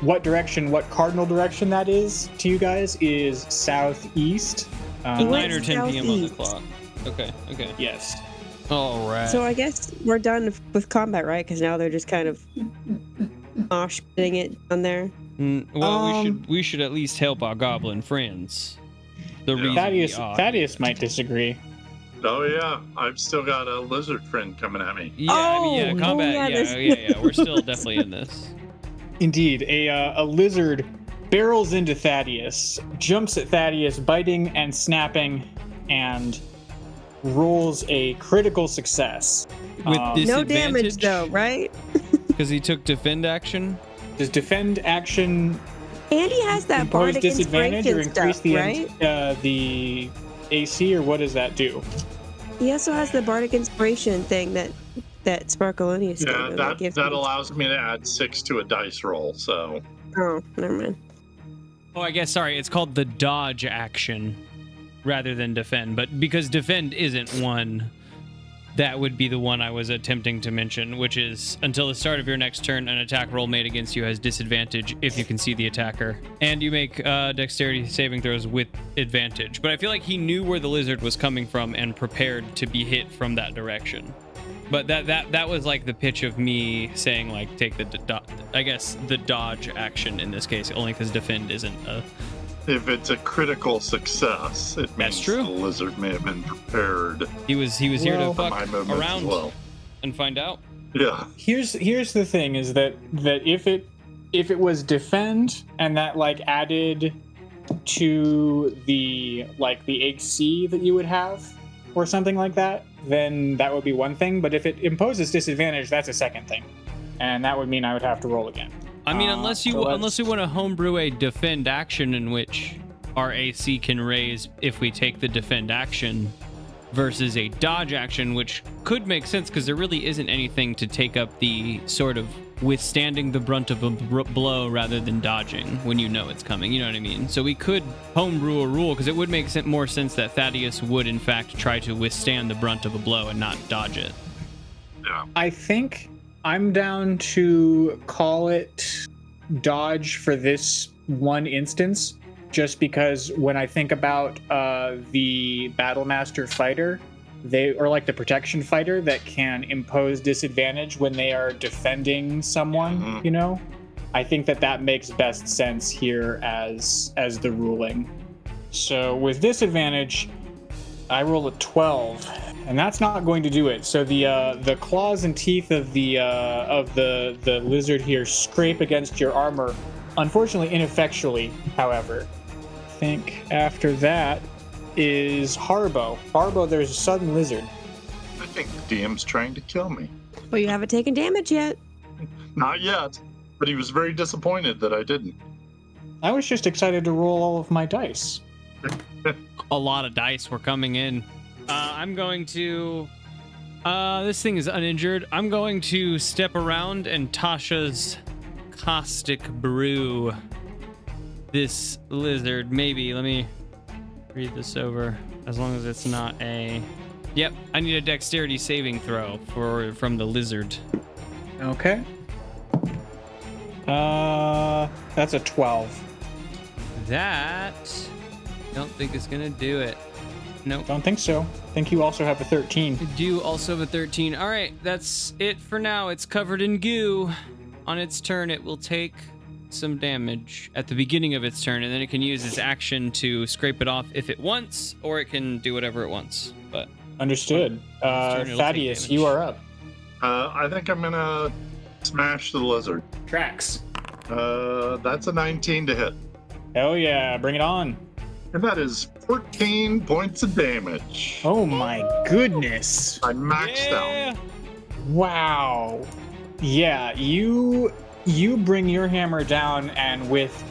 What cardinal direction that is to you guys is southeast. 9 went or 10 p.m. on the southeast. clock. Okay. Yes. All right. So I guess we're done with combat, right? Because now they're just kind of mosh-pitting it down there. Well, we should at least help our goblin friends. The reason Thaddeus might disagree. Oh yeah, I've still got a lizard friend coming at me. Yeah, I mean, combat. Yeah. We're still definitely in this. Indeed, a lizard barrels into Thaddeus, jumps at Thaddeus, biting and snapping, and rolls a critical success. With disadvantage. No damage though, right? Because he took defend action. Does defend action And he has that impose bardic disadvantage or inspiration increase stuff, the right? the AC, or what does that do? He also has the bardic inspiration thing that Sparkleoneous Yeah, gives that me. allows me to add 6 to a dice roll. So Oh, never mind. Oh, I guess, sorry, it's called the dodge action rather than defend. But because defend isn't one, that would be the one I was attempting to mention, which is until the start of your next turn, an attack roll made against you has disadvantage if you can see the attacker. And you make dexterity saving throws with advantage. But I feel like he knew where the lizard was coming from and prepared to be hit from that direction. But that was like the pitch of me saying, like, take the dodge action in this case, only because defend isn't a... if it's a critical success, it That's means true. the lizard may have been prepared. He was here to Well, fuck my movements around as well. and find out. Yeah. Here's the thing: is that if it was defend and that like added to the AC that you would have or something like that, then that would be one thing. But if it imposes disadvantage, that's a second thing, and that would mean I would have to roll again. I mean, unless you want to homebrew a defend action in which our AC can raise if we take the defend action, versus a dodge action, which could make sense because there really isn't anything to take up the sort of withstanding the brunt of a blow rather than dodging when you know it's coming. You know what I mean? So we could homebrew a rule because it would make more sense that Thaddeus would in fact try to withstand the brunt of a blow and not dodge it. Yeah. I think I'm down to call it dodge for this one instance, just because when I think about the Battlemaster fighter, or like the protection fighter that can impose disadvantage when they are defending someone, you know, I think that makes best sense here as the ruling. So with disadvantage, I roll a 12, and that's not going to do it. So the claws and teeth of the lizard here scrape against your armor, unfortunately ineffectually, however. I think after that is Haribo. Haribo, there's a sudden lizard. I think the DM's trying to kill me. Well, you haven't taken damage yet. Not yet, but he was very disappointed that I didn't. I was just excited to roll all of my dice. A lot of dice were coming in. I'm going to... this thing is uninjured. I'm going to step around and Tasha's caustic brew this lizard. Maybe. Let me read this over. As long as it's not a... Yep, I need a dexterity saving throw from the lizard. Okay. That's a 12. That... don't think it's gonna do it. Nope. Don't think so. I think you also have a 13. I do also have a 13. All right, that's it for now. It's covered in goo. On its turn, it will take some damage at the beginning of its turn, and then it can use its action to scrape it off if it wants, or it can do whatever it wants. But Understood. turn, it'll Thaddeus, take you damage. are up. I think I'm gonna smash the lizard. Tracks. That's a 19 to hit. Hell yeah, bring it on. And that is 14 points of damage. Oh my goodness. I maxed out. Wow. Yeah, you bring your hammer down, and with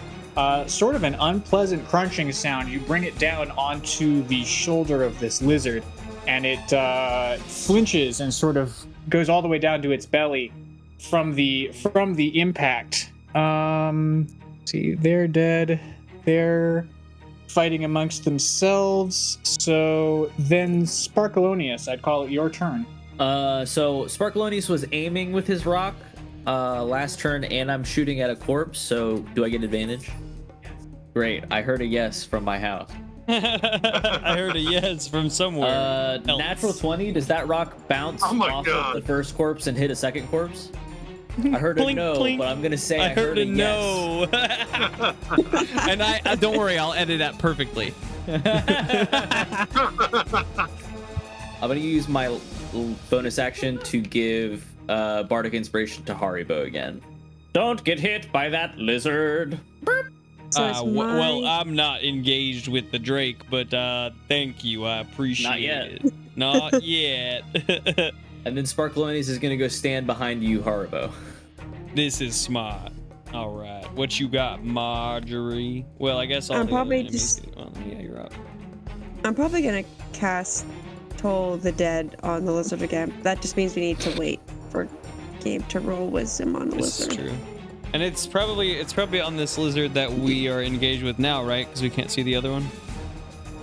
sort of an unpleasant crunching sound, you bring it down onto the shoulder of this lizard, and it flinches and sort of goes all the way down to its belly from the impact. See, they're dead. They're fighting amongst themselves. So then, Sparkleoneous, I'd call it your turn. So Sparkleoneous was aiming with his rock last turn, and I'm shooting at a corpse, so do I get advantage? Great. I heard a yes from my house. I heard a yes from somewhere. else. Natural 20. Does that rock bounce Oh my off God. of the first corpse and hit a second corpse? I heard a Plink, no, plink. but I'm gonna say I heard a yes. no. And I don't worry, I'll edit that perfectly. I'm gonna use my bonus action to give Bardic Inspiration to Haribo again. Don't get hit by that lizard. So it's Well, my- I'm not engaged with the Drake, but thank you. I appreciate Not yet. it. Not yet. And then Sparkleoneous is gonna go stand behind you, Haribo. This is smart. All right. What you got, Margery? Well, I guess all I'm the other probably enemies just- get- Well, yeah, you're up. I'm probably gonna cast Toll the Dead on the lizard again. That just means we need to wait for Gabe to roll wisdom on the This is lizard. true. And it's probably on this lizard that we are engaged with now, right? Because we can't see the other one.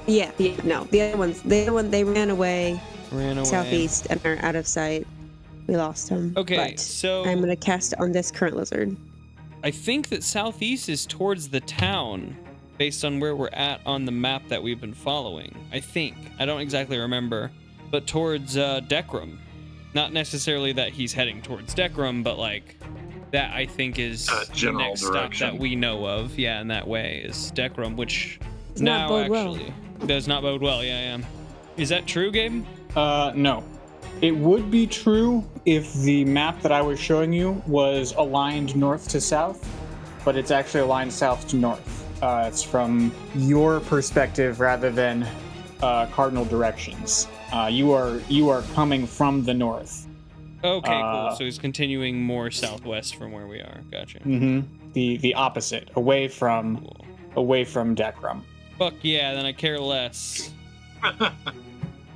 Yeah, no. The other one, they ran away Ran away. southeast and are out of sight. We lost them. Okay, but so I'm gonna cast it on this current lizard. I think that southeast is towards the town, based on where we're at on the map that we've been following. I think. I don't exactly remember, but towards Decrum. Not necessarily that he's heading towards Decrum, but like that I think is the general next stop direction. that we know of. Yeah, in that way is Decrum, which Does not now bode well. actually does not bode well. Yeah. Is that true, Gabe? No. It would be true if the map that I was showing you was aligned north to south, but it's actually aligned south to north. It's from your perspective rather than cardinal directions. You are coming from the north. Okay, cool. So he's continuing more southwest from where we are. Gotcha. The opposite, away from Decrum. Fuck yeah, then I care less.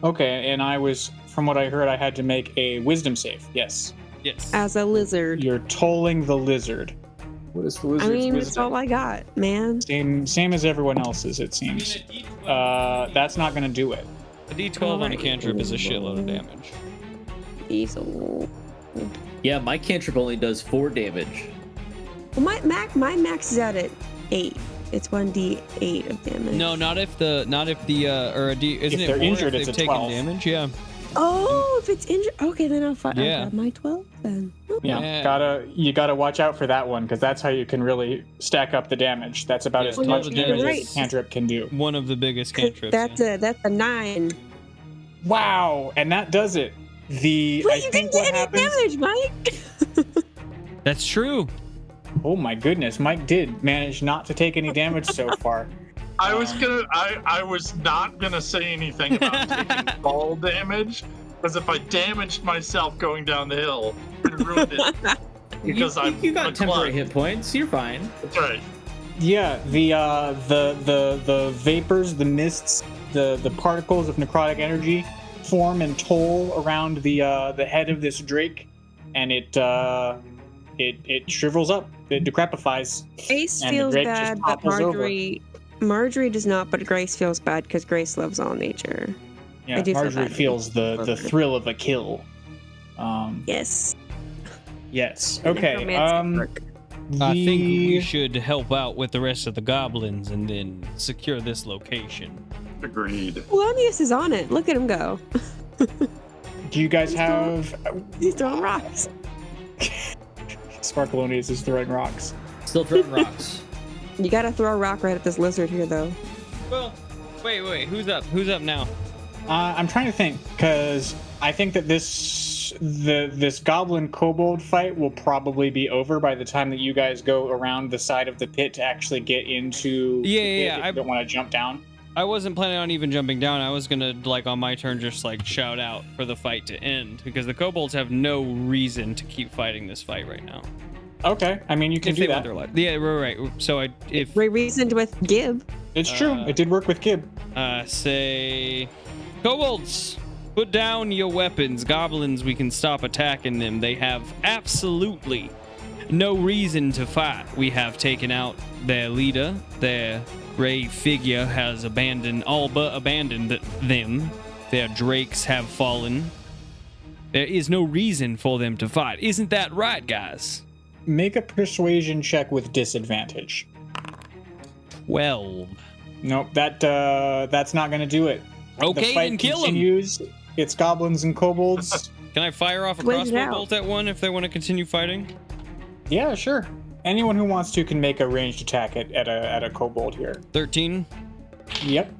Okay, and from what I heard, I had to make a wisdom save. Yes. Yes. As a lizard. You're tolling the lizard. What is the I lizard's mean, it's wisdom? all I got, man. Same as everyone else's, it seems. That's not gonna do it. A D12 on a cantrip is a shitload of damage. Diesel. Yeah, my cantrip only does 4 damage. Well, my max is out at 8. It's 1d8 of damage. No, not if the or a D. Isn't If it they're more injured, if it's they've a taken 12. damage? Yeah. Oh, if it's injured, okay, then I'll Yeah. grab my 12 then. Yeah, Yeah. you gotta watch out for that one because that's how you can really stack up the damage. That's about Yeah, as well, much you're damage right. as a cantrip can do. One of the biggest cantrips. That's a 9. Wow, and that does it. Wait, I you think didn't what get any happens. damage, Mike. That's true. Oh my goodness, Mike did manage not to take any damage so far. I was not gonna say anything about taking fall damage, because if I damaged myself going down the hill, it ruined it. Because you got a temporary klutz. hit points. You're fine. That's right. Yeah, the vapors, the mists, the particles of necrotic energy form and toll around the head of this drake, and it shrivels up, it decrepifies. Grace And the feels drake just bad, but topples over. Margery does not, but Grace feels bad because Grace loves all nature. Yeah, I do feel Margery bad. feels the thrill of a kill. Yes. Yes. Okay. Necromancy work. I think we should help out with the rest of the goblins and then secure this location. Agreed. Polonius is on it. Look at him go. Do you guys have He's throwing rocks. Sparkleoneous is throwing rocks? Still throwing rocks. You gotta throw a rock right at this lizard here, though. Well, wait. Who's up? Who's up now? I'm trying to think because I think that this goblin kobold fight will probably be over by the time that you guys go around the side of the pit to actually get into. Yeah, the pit yeah, if I- you don't want to jump down. I wasn't planning on even jumping down. I was gonna, like, on my turn, just like shout out for the fight to end because the kobolds have no reason to keep fighting this fight right now. Okay, I mean you can If do they want that. their life. Yeah, right. So if We reasoned with Gib. It's true. It did work with Gib. say, kobolds, put down your weapons. Goblins, we can stop attacking them. They have absolutely no reason to fight. We have taken out their leader. Their gray figure has all but abandoned them. Their drakes have fallen. There is no reason for them to fight. Isn't that right, guys? Make a persuasion check with disadvantage. 12. Nope, that's not gonna do it. Okay, The fight then kill 'em. continues. It's goblins and kobolds. Can I fire off a Wait it crossbow out. bolt at one if they want to continue fighting? Yeah, sure. Anyone who wants to can make a ranged attack at a kobold here. 13. Yep.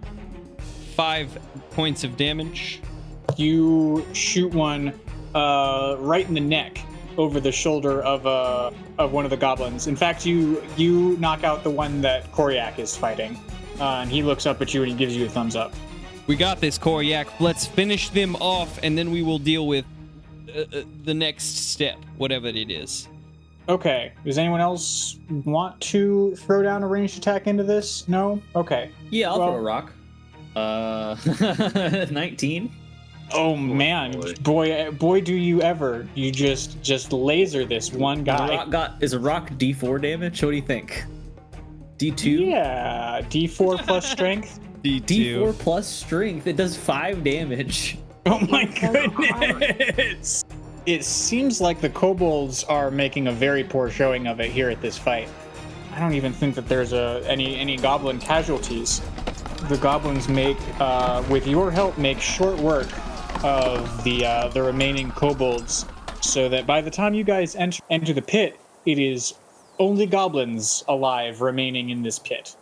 5 points of damage. You shoot one right in the neck over the shoulder of one of the goblins. In fact, you knock out the one that Koryak is fighting, and he looks up at you and he gives you a thumbs up. We got this, Koryak. Let's finish them off, and then we will deal with the next step, whatever it is. Okay. Does anyone else want to throw down a ranged attack into this? No? Okay. Yeah, I'll Well- throw a rock. 19. Oh man, boy. boy, do you ever! You just laser this one guy. Is a rock D4 damage? What do you think? D2? Yeah, D4 plus strength. D4 plus strength. It does 5 damage. Oh my goodness! It seems like the kobolds are making a very poor showing of it here at this fight. I don't even think that there's any goblin casualties. The goblins make, with your help, make short work of the remaining kobolds, so that by the time you guys enter the pit, it is only goblins alive remaining in this pit.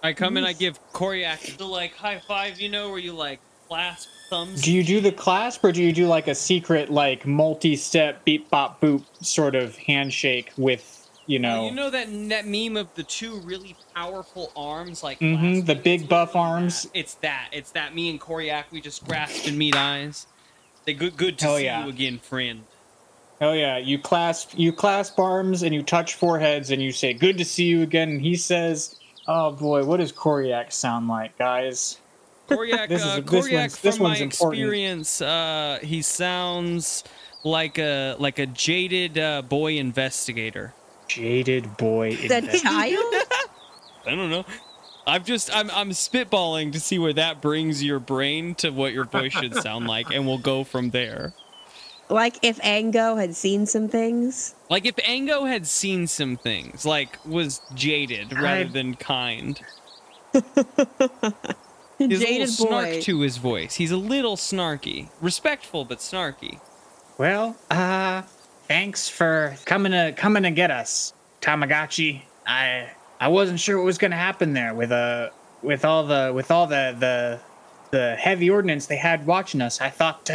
I come in, I give Koryak the like high five, you know, where you like clasp thumbs. Do you do the clasp, or do you do like a secret, like multi-step beep bop boop sort of handshake with, you know? You know that meme of the two really powerful arms, like The big buff arms. It's that. Me and Koryak, we just grasped and meet eyes. They good to Hell see yeah. you again, friend. Oh yeah, you clasp arms and you touch foreheads and you say, "Good to see you again." And he says, "Oh boy, what does Koryak sound like, guys?" Koryak, This from my one's important. experience, he sounds like a jaded boy investigator. Jaded boy. The child? I don't know. I'm spitballing to see where that brings your brain to what your voice should sound like, and we'll go from there. Like if Ango had seen some things. Like if Ango had seen some things, like was jaded rather than kind. He has a Jaded little snark boy. to his voice. He's a little snarky. Respectful, but snarky. Well, thanks for coming to get us, Tamagotchi. I wasn't sure what was gonna happen there with all the heavy ordnance they had watching us. I thought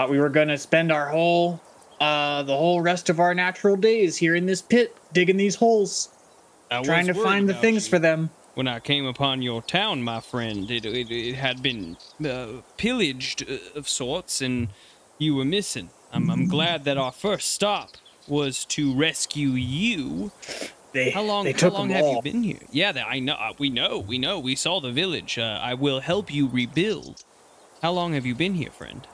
we were gonna spend our the whole rest of our natural days here in this pit, digging these holes, I trying to was worried find the about things you. for them. When I came upon your town, my friend, it had been pillaged of sorts, and you were missing. I'm glad that our first stop was to rescue you. How long they took them have you all. been here? Yeah, I know. We know. We saw the village. I will help you rebuild. How long have you been here, friend?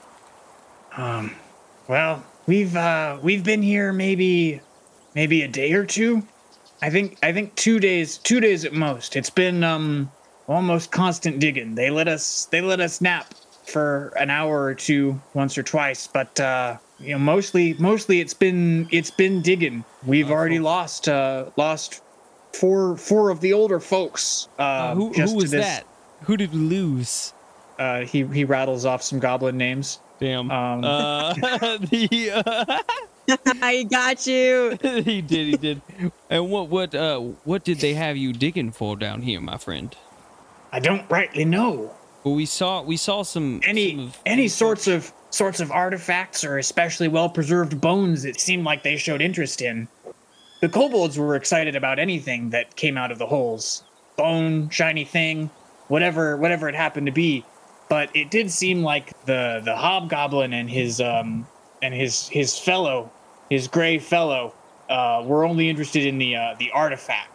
Well, we've been here maybe a day or two. I think 2 days at most. It's been almost constant digging. They let us nap for an hour or two once or twice, but mostly it's been digging. We've already lost four of the older folks. Who was that? Who did we lose? He rattles off some goblin names. Damn. I got you. He did. And what did they have you digging for down here, my friend? I don't rightly know. Well, we saw some Any sorts of artifacts or especially well preserved bones it seemed like they showed interest in. The kobolds were excited about anything that came out of the holes. Bone, shiny thing, whatever it happened to be. But it did seem like the hobgoblin and his gray fellow, were only interested in the artifact.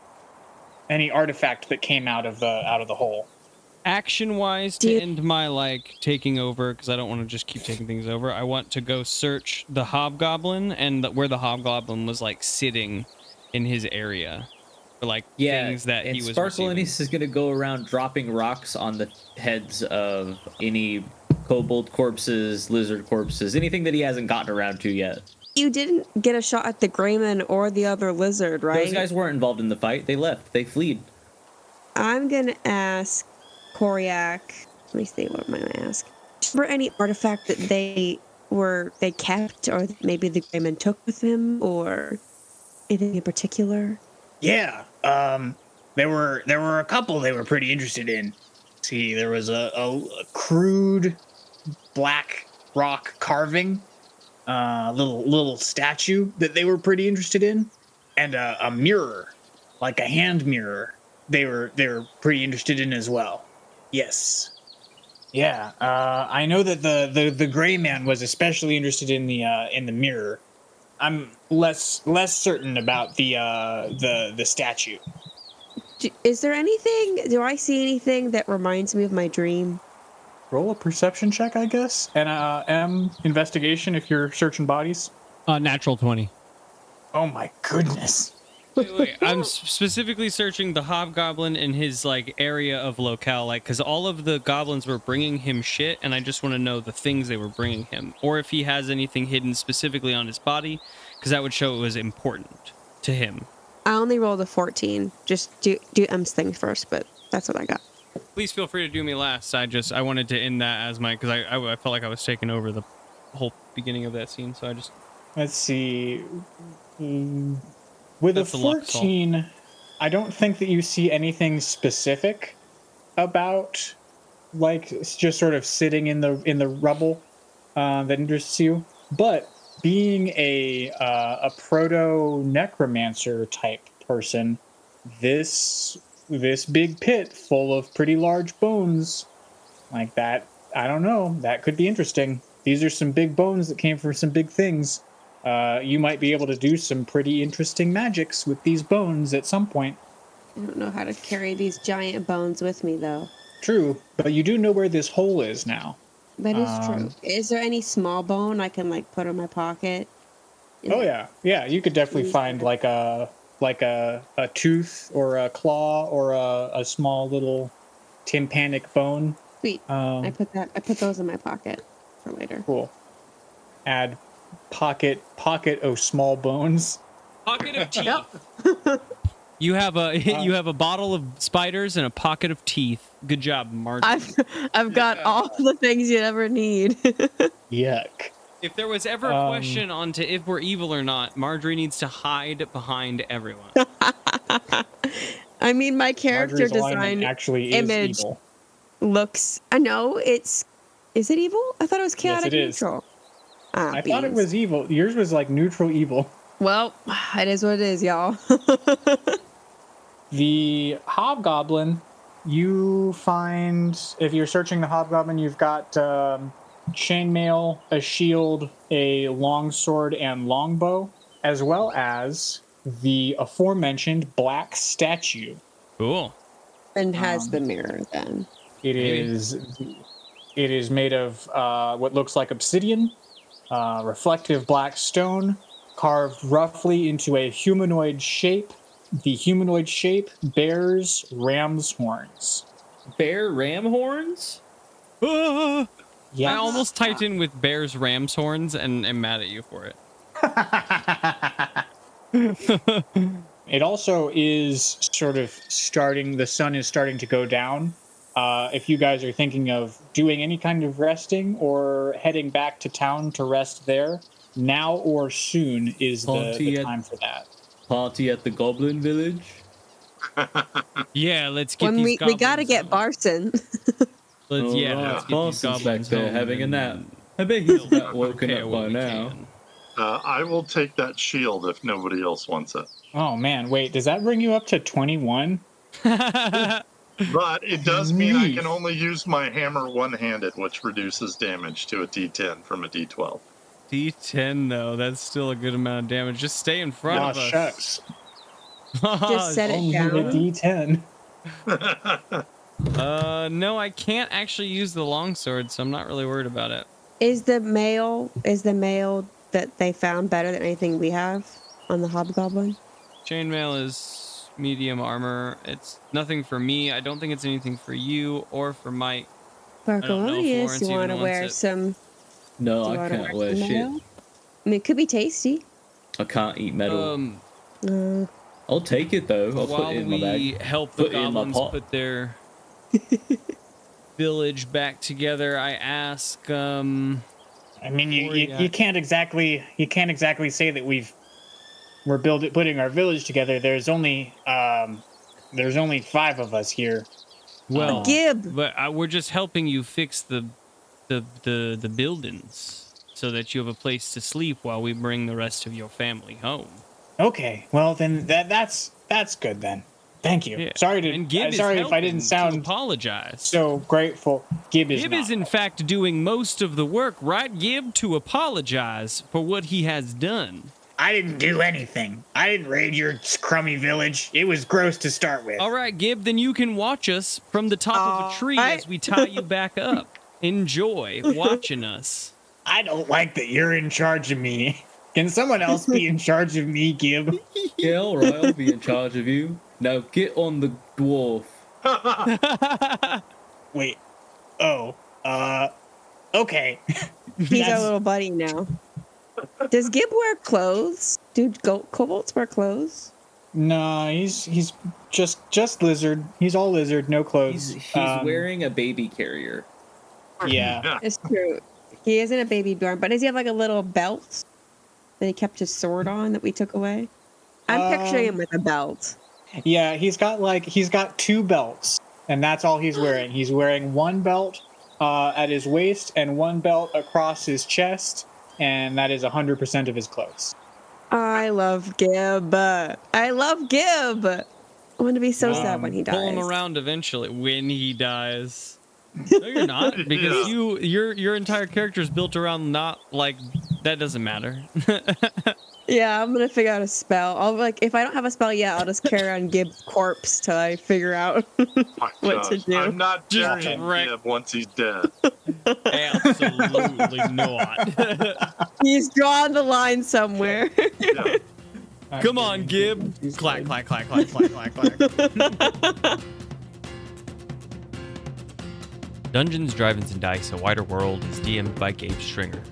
Any artifact that came out of the hole. Action-wise, to end my taking over, because I don't want to just keep taking things over. I want to go search the hobgoblin and where the hobgoblin was sitting in his area, for things that he was receiving. Sparkleoneous is gonna go around dropping rocks on the heads of any kobold corpses, lizard corpses, anything that he hasn't gotten around to yet. You didn't get a shot at the Greyman or the other lizard, right? Those guys weren't involved in the fight. They left. They fled. I'm gonna ask Koryak. Let me see. What am I gonna ask? Is there any artifact that they kept, or maybe the Greyman took with him, or anything in particular? Yeah. There were a couple they were pretty interested in. See, there was a crude black rock carving, little statue that they were pretty interested in, and a mirror, like a hand mirror. They were pretty interested in as well. Yes. Yeah. I know that the gray man was especially interested in the mirror. I'm less certain about the statue. Is there anything? Do I see anything that reminds me of my dream? Roll a perception check, I guess, and investigation if you're searching bodies. Natural 20. Oh my goodness. Wait. I'm specifically searching the hobgoblin in his like area of locale, like because all of the goblins were bringing him shit, and I just want to know the things they were bringing him, or if he has anything hidden specifically on his body, because that would show it was important to him. I only rolled a 14. Just do M's thing first, but that's what I got. Please feel free to do me last. I wanted to end that as my, because I felt like I was taking over the whole beginning of that scene, so I just. Let's see. With That's a the luck 14, I don't think that you see anything specific about, like, just sort of sitting in the rubble that interests you. But being a proto necromancer type person, this big pit full of pretty large bones like that, I don't know, that could be interesting. These are some big bones that came from some big things. You might be able to do some pretty interesting magics with these bones at some point. I don't know how to carry these giant bones with me, though. True, but you do know where this hole is now. That is true. Is there any small bone I can like put in my pocket? Oh yeah, you could definitely find like a tooth or a claw or a small little tympanic bone. Sweet. I put those in my pocket for later. Cool. Add pocket of small bones. Pocket of teeth. You have a bottle of spiders and a pocket of teeth. Good job, Margery. I've got all the things you'd ever need. Yuck. If there was ever a question on to if we're evil or not, Margery needs to hide behind everyone. I mean, my character Margery's alignment design actually image is evil. looks. I know it's. Is it evil? I thought it was chaotic neutral. I thought it was evil. Yours was like neutral evil. Well, it is what it is, y'all. The hobgoblin, you find, if you're searching the hobgoblin, you've got chainmail, a shield, a longsword, and longbow, as well as the aforementioned black statue. Cool. And has the mirror then. It is made of what looks like obsidian, reflective black stone, carved roughly into a humanoid shape. The humanoid shape bears ram's horns. Bear ram horns? Yeah. Yes. I almost typed in with bear's ram's horns and am mad at you for it. It also is sort of starting, the sun is starting to go down. If you guys are thinking of doing any kind of resting or heading back to town to rest there, now or soon is the time for that. Party at the Goblin Village? Yeah, let's get these We goblins. gotta get Barson. Let's get these Barson's goblins back there home having a and nap. I bet he's about woken prepare up what by we now. can. I will take that shield if nobody else wants it. Oh man, wait, does that bring you up to 21? But it does mean I can Grief. only use my hammer one-handed, which reduces damage to a D10 from a D12. D10 though, that's still a good amount of damage. Just stay in front Aw, of us. shucks. Just set it Only a down. D10. No, I can't actually use the longsword, so I'm not really worried about it. Is the mail that they found better than anything we have on the hobgoblin? Chainmail is medium armor. It's nothing for me. I don't think it's anything for you or for Mike. Sparkleoneous, Florence you even want to wants wear it. some? No, Do you I wanna can't wear some shit. metal? I mean, it could be tasty. I can't eat metal. Uh, I'll take it though. I'll put While it in my we bag. help the Put it in my goblins pot. put their village back together, I ask, I mean, Or you can't exactly say that we're putting our village together. There's only 5 of us here. well, Gib. but we're just helping you fix the buildings so that you have a place to sleep while we bring the rest of your family home. Okay, well then that's good then. Thank you. Yeah. Sorry And Gib is sorry if I helping didn't to sound apologize. so grateful. Gib is Gib not. is in fact doing most of the work, right, Gib, to apologize for what he has done. I didn't do anything. I didn't raid your crummy village. It was gross to start with. All right, Gib, then you can watch us from the top of a tree as we tie you back up. Enjoy watching us. I don't like that you're in charge of me. Can someone else be in charge of me, Gib? Yeah, alright, I'll be in charge of you. Now get on the dwarf. Wait. Oh. Okay. He's our little buddy now. Does Gib wear clothes? Do kobolds wear clothes? No, he's just lizard. He's all lizard, no clothes. He's wearing a baby carrier. Yeah. It's true. He isn't a baby Bjorn, but does he have like a little belt that he kept his sword on that we took away? I'm picturing him with a belt. Yeah, he's got 2 belts, and that's all he's wearing. He's wearing one belt at his waist and one belt across his chest, and that is 100% of his clothes. I love Gib. I love Gib. I'm going to be so sad when he dies. Pull him around eventually when he dies. No, you're not, because your entire character is built around not like that. Doesn't matter. Yeah, I'm gonna figure out a spell. If I don't have a spell yet, I'll just carry on Gib's corpse till I figure out what to do. I'm not Just burying wreck- Gib once he's dead. Absolutely not. He's drawn the line somewhere. Yeah. Come on, Gib. Clack, clack, clack, clack, clack, clack, clack. Dungeons, Drive-Ins, and Dice: A Wider World is DM'd by Gabe Stringer.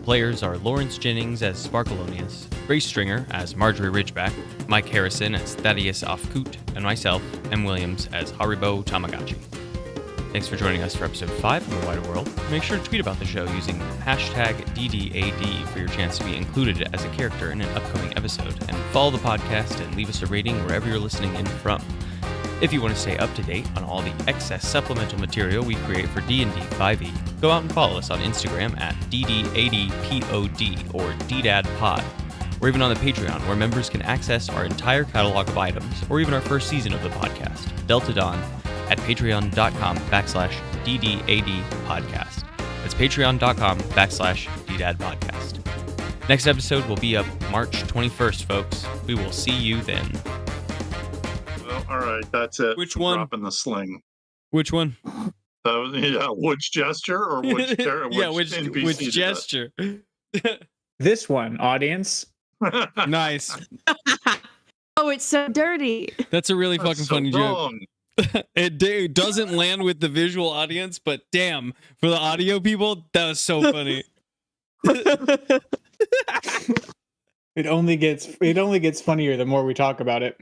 Players are Lawrence Jennings as Sparkleoneous, Grace Stringer as Margery Ridgeback, Mike Harrison as Thaddeus Ofkoot, and myself, M. Williams, as Haribo Tamagotchi. Thanks for joining us for episode 5 of The Wider World. Make sure to tweet about the show using hashtag DDAD for your chance to be included as a character in an upcoming episode, and follow the podcast and leave us a rating wherever you're listening in from. If you want to stay up to date on all the excess supplemental material we create for D&D 5e, go out and follow us on Instagram at DD80POD or DDADPod, or even on the Patreon, where members can access our entire catalog of items, or even our first season of the podcast, Delta Dawn, at patreon.com/DD80podcast. That's patreon.com/DDADpodcast. Next episode will be up March 21st, folks. We will see you then. Well, all right, that's it. Which for one? Dropping the sling. Which one? That was, which gesture or which character? Yeah, which gesture? This one, audience. Nice. Oh, it's so dirty. That's a really fucking funny joke. wrong. It doesn't land with the visual audience, but damn, for the audio people, that was so funny. It only gets funnier the more we talk about it.